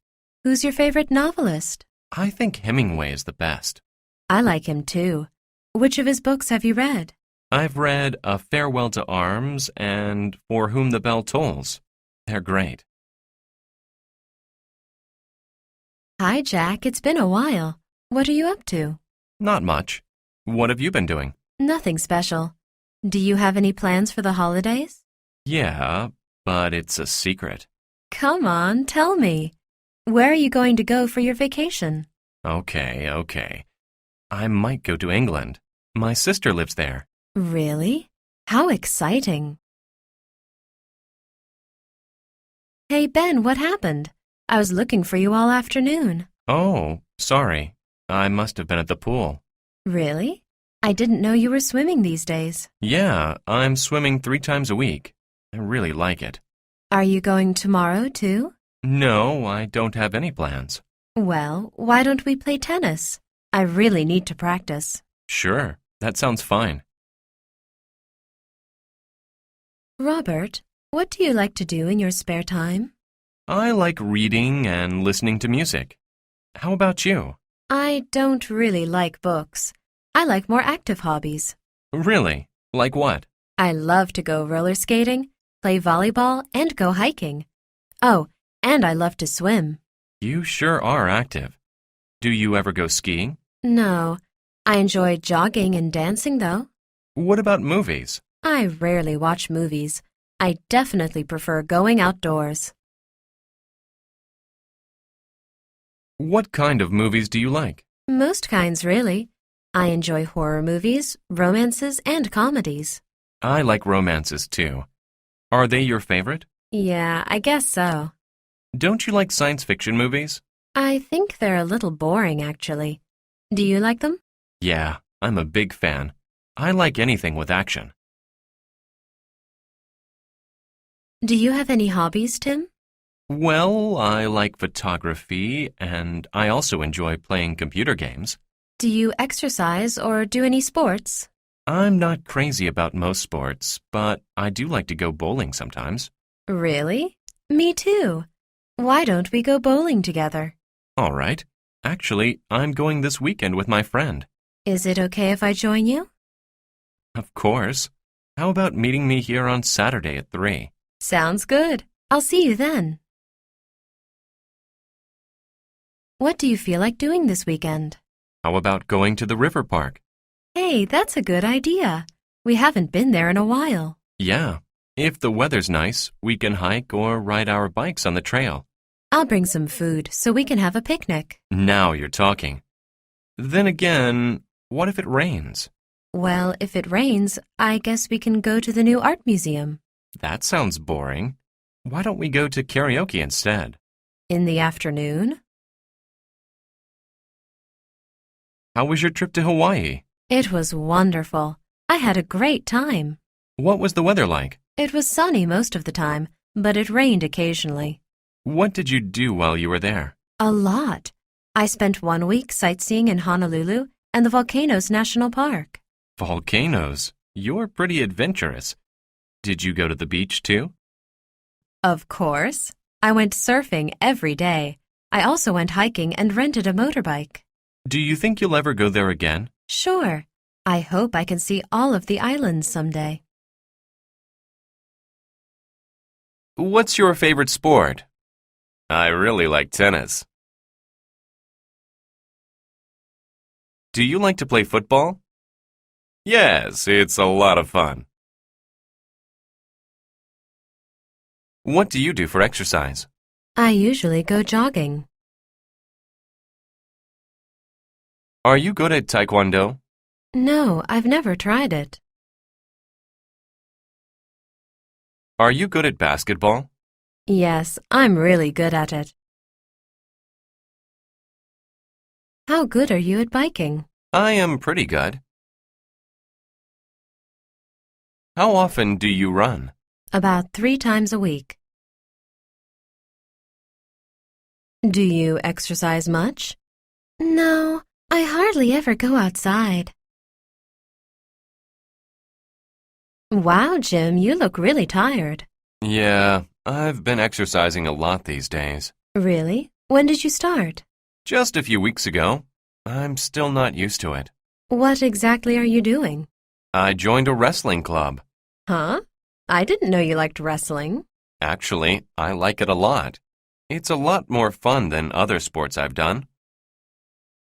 Who's your favorite novelist? I think Hemingway is the best. I like him, too. Which of his books have you read? I've read A Farewell to Arms and For Whom the Bell Tolls. They're great. Hi, Jack. It's been a while. What are you up to? Not much. What have you been doing? Nothing special. Do you have any plans for the holidays? Yeah, but it's a secret. Come on, tell me. Where are you going to go for your vacation? Okay. I might go to England. My sister lives there. Really? How exciting. Hey, Ben, what happened? I was looking for you all afternoon. Oh, sorry. I must have been at the pool. Really? I didn't know you were swimming these days. Yeah, I'm swimming 3 times a week. I really like it. Are you going tomorrow, too? No, I don't have any plans. Well, why don't we play tennis? I really need to practice. Sure, that sounds fine. Robert, what do you like to do in your spare time? I like reading and listening to music. How about you? I don't really like books. I like more active hobbies. Really? Like what? I love to go roller skating, play volleyball, and go hiking. Oh, and I love to swim. You sure are active. Do you ever go skiing? No, I enjoy jogging and dancing, though. What about movies? I rarely watch movies. I definitely prefer going outdoors. What kind of movies do you like? Most kinds, really. I enjoy horror movies, romances, and comedies. I like romances too. Are they your favorite? Yeah, I guess so. Don't you like science fiction movies? I think they're a little boring, actually. Do you like them? Yeah, I'm a big fan. I like anything with action. Do you have any hobbies, Tim? Well, I like photography, and I also enjoy playing computer games. Do you exercise or do any sports? I'm not crazy about most sports, but I do like to go bowling sometimes. Really? Me too. Why don't we go bowling together? All right. Actually, I'm going this weekend with my friend. Is it okay if I join you? Of course. How about meeting me here on Saturday at 3? Sounds good. I'll see you then. What do you feel like doing this weekend? How about going to the river park? Hey, that's a good idea. We haven't been there in a while. Yeah. If the weather's nice, we can hike or ride our bikes on the trail. I'll bring some food so we can have a picnic. Now you're talking. Then again, what if it rains? Well, if it rains, I guess we can go to the new art museum. That sounds boring. Why don't we go to karaoke instead? In the afternoon? How was your trip to Hawaii? It was wonderful. I had a great time. What was the weather like? It was sunny most of the time, but it rained occasionally. What did you do while you were there? A lot. I spent 1 week sightseeing in Honolulu and the Volcanoes National Park. Volcanoes? You're pretty adventurous. Did you go to the beach too? Of course. I went surfing every day. I also went hiking and rented a motorbike. Do you think you'll ever go there again? Sure. I hope I can see all of the islands someday. What's your favorite sport? I really like tennis. Do you like to play football? Yes, it's a lot of fun. What do you do for exercise? I usually go jogging. Are you good at taekwondo? No, I've never tried it. Are you good at basketball? Yes, I'm really good at it. How good are you at biking? I am pretty good. How often do you run? About 3 times a week. Do you exercise much? No, I hardly ever go outside. Wow, Jim, you look really tired. Yeah, I've been exercising a lot these days. Really? When did you start? Just a few weeks ago. I'm still not used to it. What exactly are you doing? I joined a wrestling club. Huh? I didn't know you liked wrestling. Actually, I like it a lot. It's a lot more fun than other sports I've done.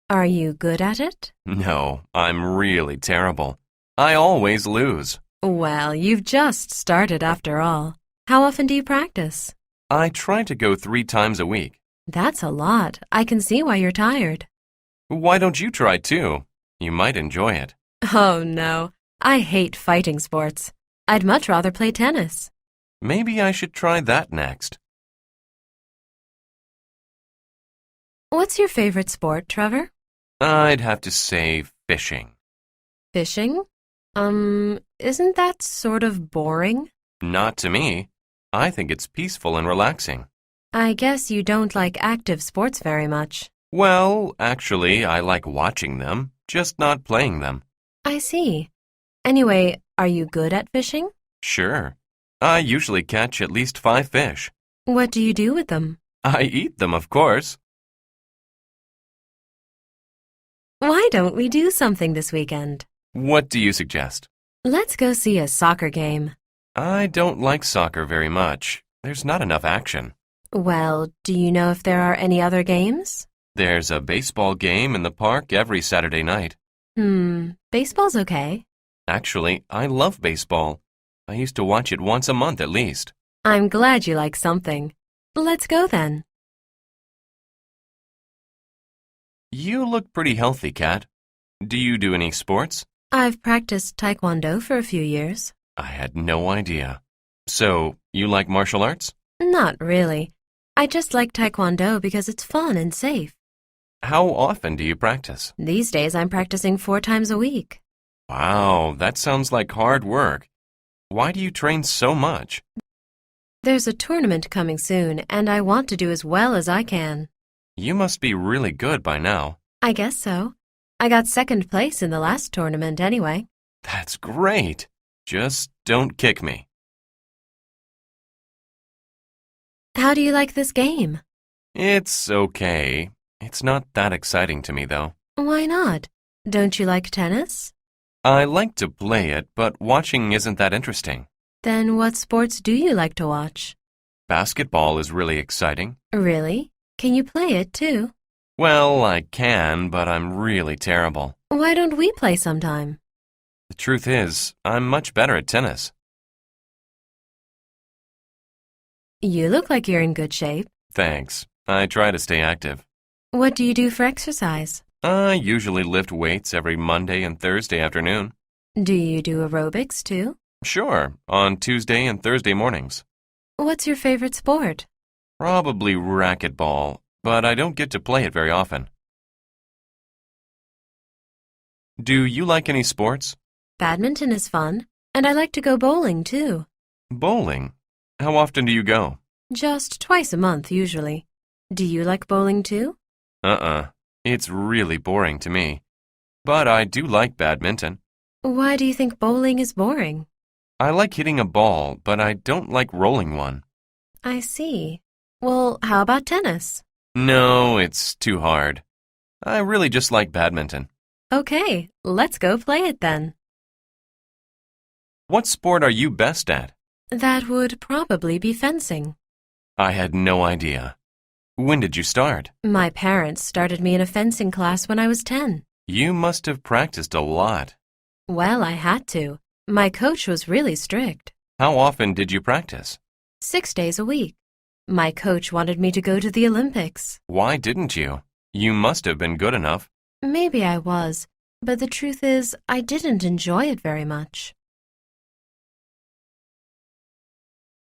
Are you good at it? No, I'm really terrible. I always lose. Well, you've just started after all. How often do you practice? I try to go 3 times a week. That's a lot. I can see why you're tired. Why don't you try too? You might enjoy it. Oh, no. I hate fighting sports. I'd much rather play tennis. Maybe I should try that next. What's your favorite sport, Trevor? I'd have to say fishing. Fishing? Isn't that sort of boring? Not to me. I think it's peaceful and relaxing. I guess you don't like active sports very much. Well, actually, I like watching them, just not playing them. I see. Anyway, are you good at fishing? Sure. I usually catch at least 5 fish. What do you do with them? I eat them, of course. Why don't we do something this weekend? What do you suggest? Let's go see a soccer game. I don't like soccer very much. There's not enough action. Well, do you know if there are any other games? There's a baseball game in the park every Saturday night. Baseball's okay. Actually, I love baseball. I used to watch it once a month at least. I'm glad you like something. Let's go then. You look pretty healthy, Kat. Do you do any sports? I've practiced taekwondo for a few years. I had no idea. So, you like martial arts? Not really. I just like taekwondo because it's fun and safe. How often do you practice? These days I'm practicing 4 times a week. Wow, that sounds like hard work. Why do you train so much? There's a tournament coming soon, and I want to do as well as I can. You must be really good by now. I guess so. I got 2nd place in the last tournament anyway. That's great. Just don't kick me. How do you like this game? It's okay. It's not that exciting to me, though. Why not? Don't you like tennis? I like to play it, but watching isn't that interesting. Then what sports do you like to watch? Basketball is really exciting. Really? Can you play it too? Well, I can, but I'm really terrible. Why don't we play sometime? The truth is, I'm much better at tennis. You look like you're in good shape. Thanks. I try to stay active. What do you do for exercise? I usually lift weights every Monday and Thursday afternoon. Do you do aerobics too? Sure, on Tuesday and Thursday mornings. What's your favorite sport? Probably racquetball, but I don't get to play it very often. Do you like any sports? Badminton is fun, and I like to go bowling too. Bowling? How often do you go? Just twice a month, usually. Do you like bowling too? It's really boring to me. But I do like badminton. Why do you think bowling is boring? I like hitting a ball, but I don't like rolling one. I see. Well, how about tennis? No, it's too hard. I really just like badminton. Okay, let's go play it then. What sport are you best at? That would probably be fencing. I had no idea. When did you start? My parents started me in a fencing class when I was 10. You must have practiced a lot. Well, I had to. My coach was really strict. How often did you practice? 6 days a week. My coach wanted me to go to the Olympics. Why didn't you? You must have been good enough. Maybe I was, but the truth is, I didn't enjoy it very much.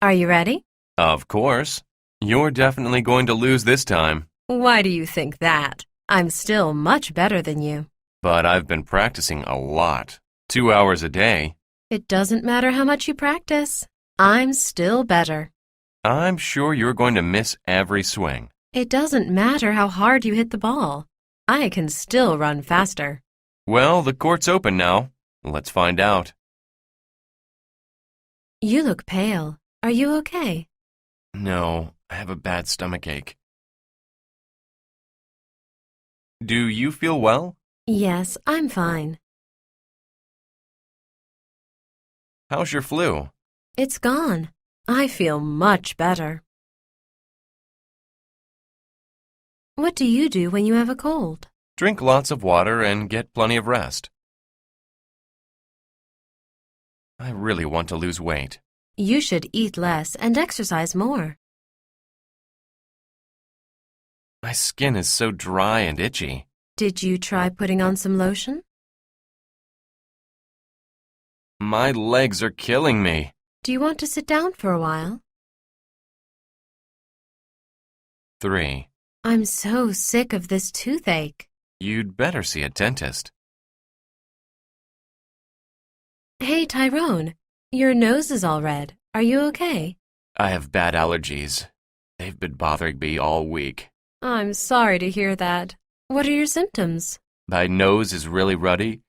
Are you ready? Of course. You're definitely going to lose this time. Why do you think that? I'm still much better than you. But I've been practicing a lot. 2 hours a day. It doesn't matter how much you practice. I'm still better. I'm sure you're going to miss every swing. It doesn't matter how hard you hit the ball. I can still run faster. Well, the court's open now. Let's find out. You look pale. Are you okay? No, I have a bad stomachache. Do you feel well? Yes, I'm fine. How's your flu? It's gone. I feel much better. What do you do when you have a cold? Drink lots of water and get plenty of rest. I really want to lose weight. You should eat less and exercise more. My skin is so dry and itchy. Did you try putting on some lotion? My legs are killing me. Do you want to sit down for a while? 3. I'm so sick of this toothache. You'd better see a dentist. Hey, Tyrone, your nose is all red. Are you okay? I have bad allergies. They've been bothering me all week. I'm sorry to hear that. What are your symptoms? My nose is really ruddy,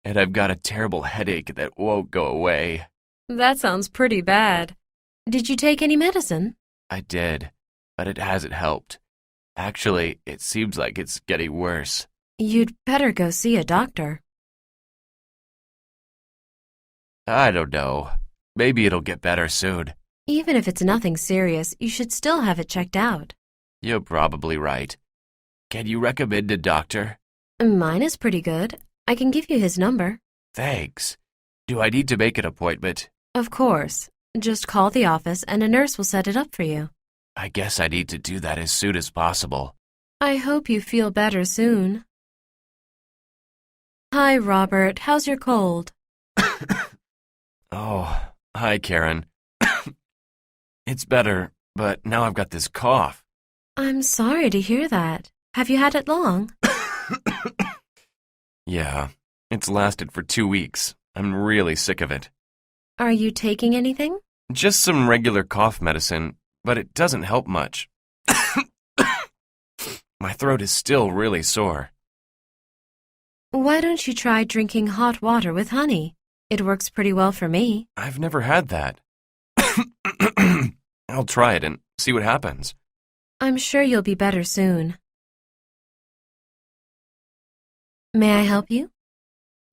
and I've got a terrible headache that won't go away. That sounds pretty bad. Did you take any medicine? I did, but it hasn't helped. Actually, it seems like it's getting worse. You'd better go see a doctor. I don't know. Maybe it'll get better soon. Even if it's nothing serious, you should still have it checked out. You're probably right. Can you recommend a doctor? Mine is pretty good. I can give you his number. Thanks. Do I need to make an appointment? Of course. Just call the office and a nurse will set it up for you. I guess I need to do that as soon as possible. I hope you feel better soon. Hi, Robert. How's your cold? Oh, hi, Karen. It's better, but now I've got this cough. I'm sorry to hear that. Have you had it long? Yeah, it's lasted for 2 weeks. I'm really sick of it. Are you taking anything? Just some regular cough medicine, but it doesn't help much. My throat is still really sore. Why don't you try drinking hot water with honey? It works pretty well for me. I've never had that. I'll try it and see what happens. I'm sure you'll be better soon. May I help you?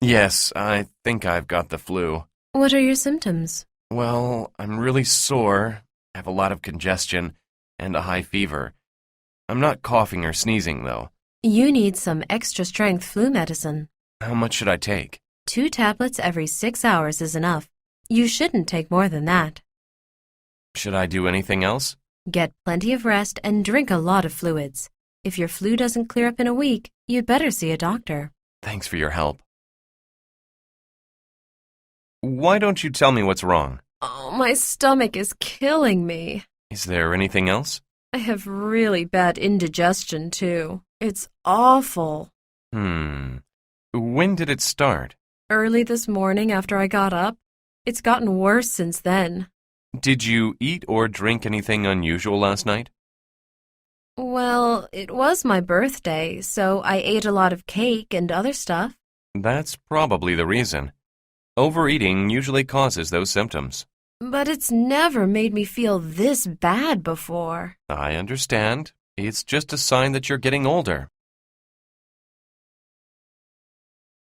Yes, I think I've got the flu. What are your symptoms? Well, I'm really sore, have a lot of congestion, and a high fever. I'm not coughing or sneezing, though. You need some extra strength flu medicine. How much should I take? 2 tablets every 6 hours is enough. You shouldn't take more than that. Should I do anything else? Get plenty of rest and drink a lot of fluids. If your flu doesn't clear up in a week, you'd better see a doctor. Thanks for your help. Why don't you tell me what's wrong? Oh, my stomach is killing me. Is there anything else? I have really bad indigestion, too. It's awful. When did it start? Early this morning after I got up. It's gotten worse since then. Did you eat or drink anything unusual last night? Well, it was my birthday, so I ate a lot of cake and other stuff. That's probably the reason. Overeating usually causes those symptoms. But it's never made me feel this bad before. I understand. It's just a sign that you're getting older.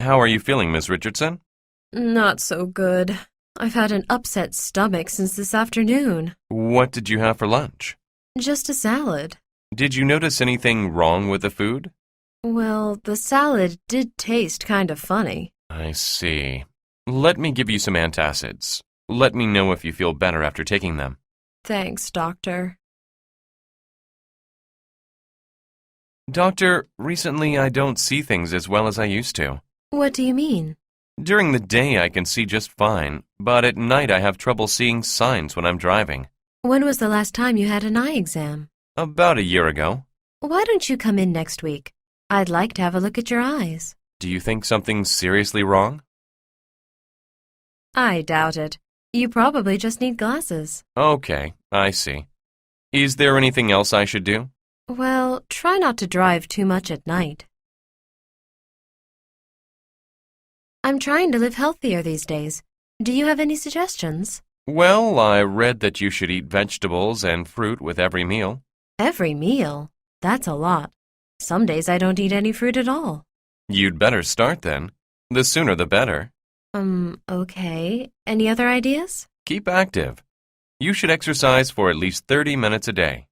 How are you feeling, Miss Richardson? Not so good. I've had an upset stomach since this afternoon. What did you have for lunch? Just a salad. Did you notice anything wrong with the food? Well, the salad did taste kind of funny. I see. Let me give you some antacids. Let me know if you feel better after taking them. Thanks, doctor. Doctor, recently I don't see things as well as I used to. What do you mean? During the day I can see just fine, but at night I have trouble seeing signs when I'm driving. When was the last time you had an eye exam? About a year ago. Why don't you come in next week? I'd like to have a look at your eyes. Do you think something's seriously wrong? I doubt it. You probably just need glasses. Okay, I see. Is there anything else I should do? Well, try not to drive too much at night. I'm trying to live healthier these days. Do you have any suggestions? Well, I read that you should eat vegetables and fruit with every meal. Every meal? That's a lot. Some days I don't eat any fruit at all. You'd better start then. The sooner the better. Okay. Any other ideas? Keep active. You should exercise for at least 30 minutes a day.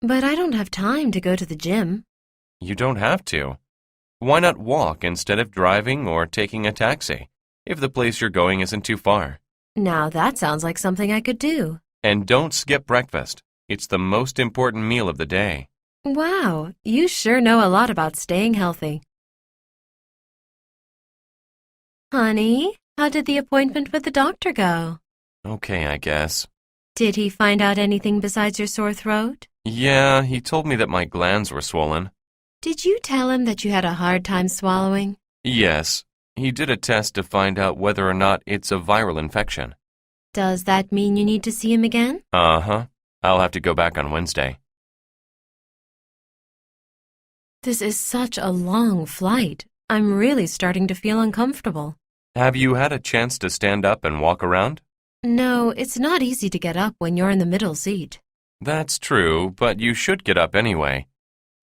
But I don't have time to go to the gym. You don't have to. Why not walk instead of driving or taking a taxi, if the place you're going isn't too far? Now that sounds like something I could do. And don't skip breakfast. It's the most important meal of the day. Wow, you sure know a lot about staying healthy. Honey, how did the appointment with the doctor go? Okay, I guess. Did he find out anything besides your sore throat? Yeah, he told me that my glands were swollen. Did you tell him that you had a hard time swallowing? Yes, he did a test to find out whether or not it's a viral infection. Does that mean you need to see him again? Uh-huh. I'll have to go back on Wednesday. This is such a long flight. I'm really starting to feel uncomfortable. Have you had a chance to stand up and walk around? No, it's not easy to get up when you're in the middle seat. That's true, but you should get up anyway.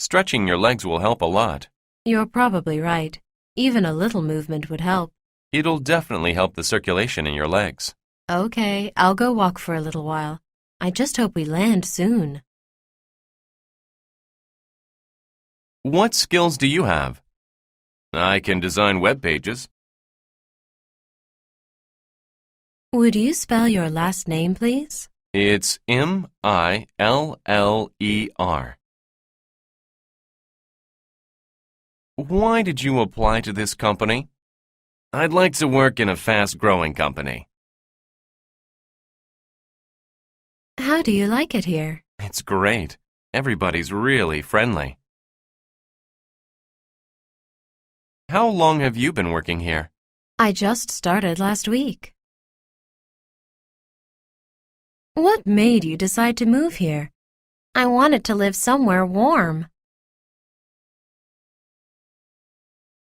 Stretching your legs will help a lot. You're probably right. Even a little movement would help. It'll definitely help the circulation in your legs. Okay, I'll go walk for a little while. I just hope we land soon. What skills do you have? I can design web pages. Would you spell your last name, please? It's Miller. Why did you apply to this company? I'd like to work in a fast-growing company. How do you like it here? It's great. Everybody's really friendly. How long have you been working here? I just started last week. What made you decide to move here? I wanted to live somewhere warm.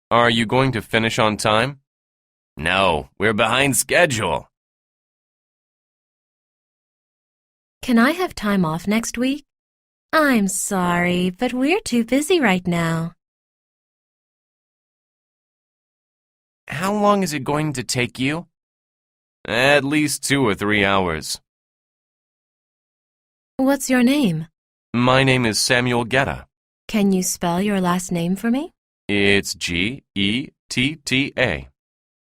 Are you going to finish on time? No, we're behind schedule. Can I have time off next week? I'm sorry, but we're too busy right now. How long is it going to take you? At least 2 or 3 hours. What's your name? My name is Samuel Getta. Can you spell your last name for me? It's Getta.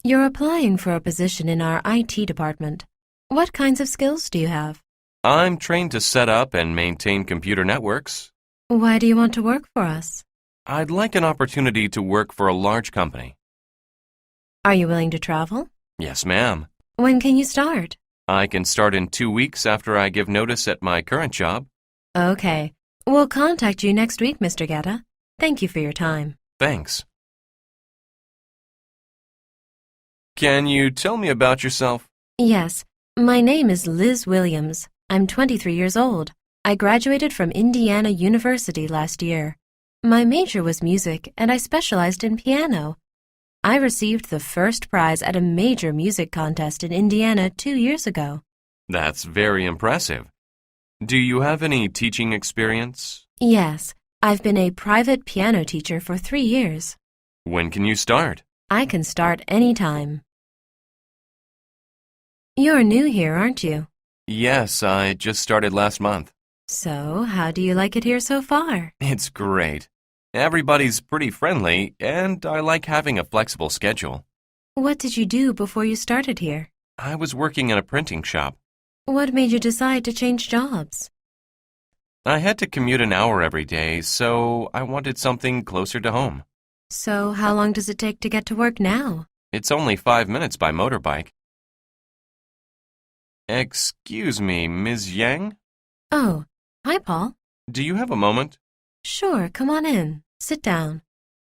You're applying for a position in our IT department. What kinds of skills do you have? I'm trained to set up and maintain computer networks. Why do you want to work for us? I'd like an opportunity to work for a large company. Are you willing to travel? Yes, ma'am. When can you start? I can start in 2 weeks after I give notice at my current job. Okay. We'll contact you next week, Mr. Getta. Thank you for your time. Thanks. Can you tell me about yourself? Yes. My name is Liz Williams. I'm 23 years old. I graduated from Indiana University last year. My major was music, and I specialized in piano. I received the first prize at a major music contest in Indiana 2 years ago. That's very impressive. Do you have any teaching experience? Yes, I've been a private piano teacher for 3 years. When can you start? I can start any time. You're new here, aren't you? Yes, I just started last month. So, how do you like it here so far? It's great. Everybody's pretty friendly, and I like having a flexible schedule. What did you do before you started here? I was working in a printing shop. What made you decide to change jobs? I had to commute an hour every day, so I wanted something closer to home. So, how long does it take to get to work now? It's only 5 minutes by motorbike. Excuse me, Ms. Yang? Oh, hi, Paul. Do you have a moment? Sure, come on in. Sit down.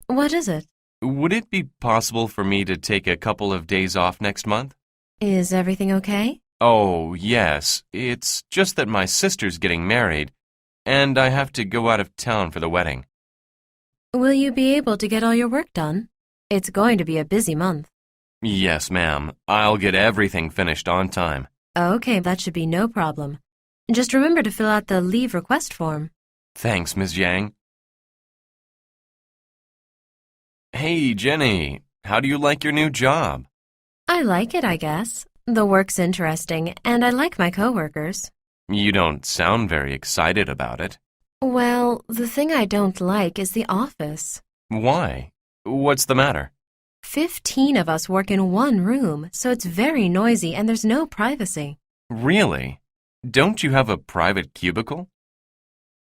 What is it? Would it be possible for me to take a couple of days off next month? Is everything okay? Oh, yes. It's just that my sister's getting married, and I have to go out of town for the wedding. Will you be able to get all your work done? It's going to be a busy month. Yes, ma'am. I'll get everything finished on time. Okay, that should be no problem. Just remember to fill out the leave request form. Thanks, Ms. Yang. Hey, Jenny. How do you like your new job? I like it, I guess. The work's interesting, and I like my coworkers. You don't sound very excited about it. Well, the thing I don't like is the office. Why? What's the matter? 15 of us work in one room, so it's very noisy and there's no privacy. Really? Don't you have a private cubicle?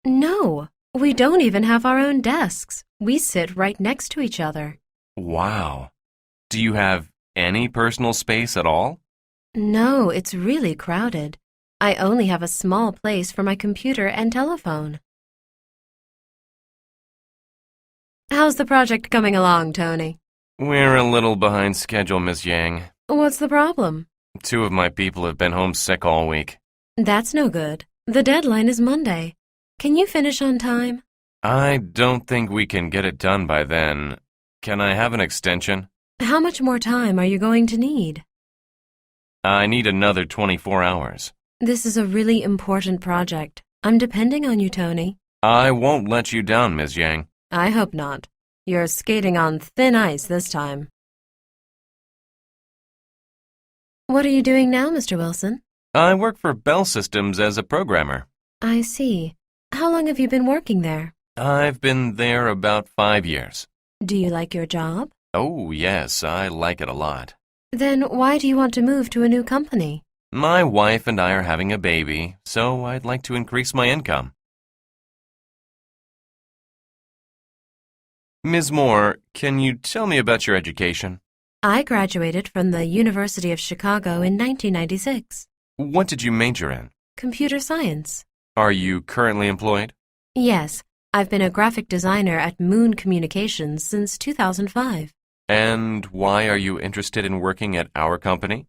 No, we don't even have our own desks. We sit right next to each other. Wow. Do you have any personal space at all? No, it's really crowded. I only have a small place for my computer and telephone. How's the project coming along, Tony? We're a little behind schedule, Miss Yang. What's the problem? 2 of my people have been home sick all week. That's no good. The deadline is Monday. Can you finish on time? I don't think we can get it done by then. Can I have an extension? How much more time are you going to need? I need another 24 hours. This is a really important project. I'm depending on you, Tony. I won't let you down, Miss Yang. I hope not. You're skating on thin ice this time. What are you doing now, Mr. Wilson? I work for Bell Systems as a programmer. I see. How long have you been working there? I've been there about 5 years. Do you like your job? Oh, yes, I like it a lot. Then why do you want to move to a new company? My wife and I are having a baby, so I'd like to increase my income. Ms. Moore, can you tell me about your education? I graduated from the University of Chicago in 1996. What did you major in? Computer science. Are you currently employed? Yes, I've been a graphic designer at Moon Communications since 2005. And why are you interested in working at our company?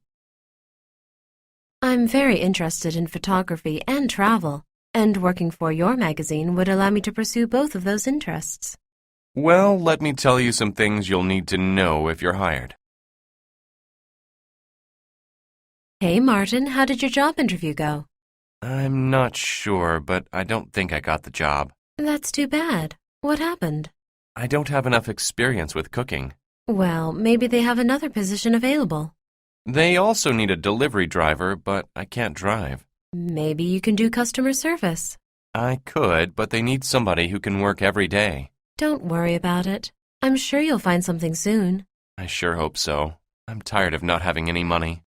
I'm very interested in photography and travel, and working for your magazine would allow me to pursue both of those interests. Well, let me tell you some things you'll need to know if you're hired. Hey, Martin, how did your job interview go? I'm not sure, but I don't think I got the job. That's too bad. What happened? I don't have enough experience with cooking. Well, maybe they have another position available. They also need a delivery driver, but I can't drive. Maybe you can do customer service. I could, but they need somebody who can work every day. Don't worry about it. I'm sure you'll find something soon. I sure hope so. I'm tired of not having any money.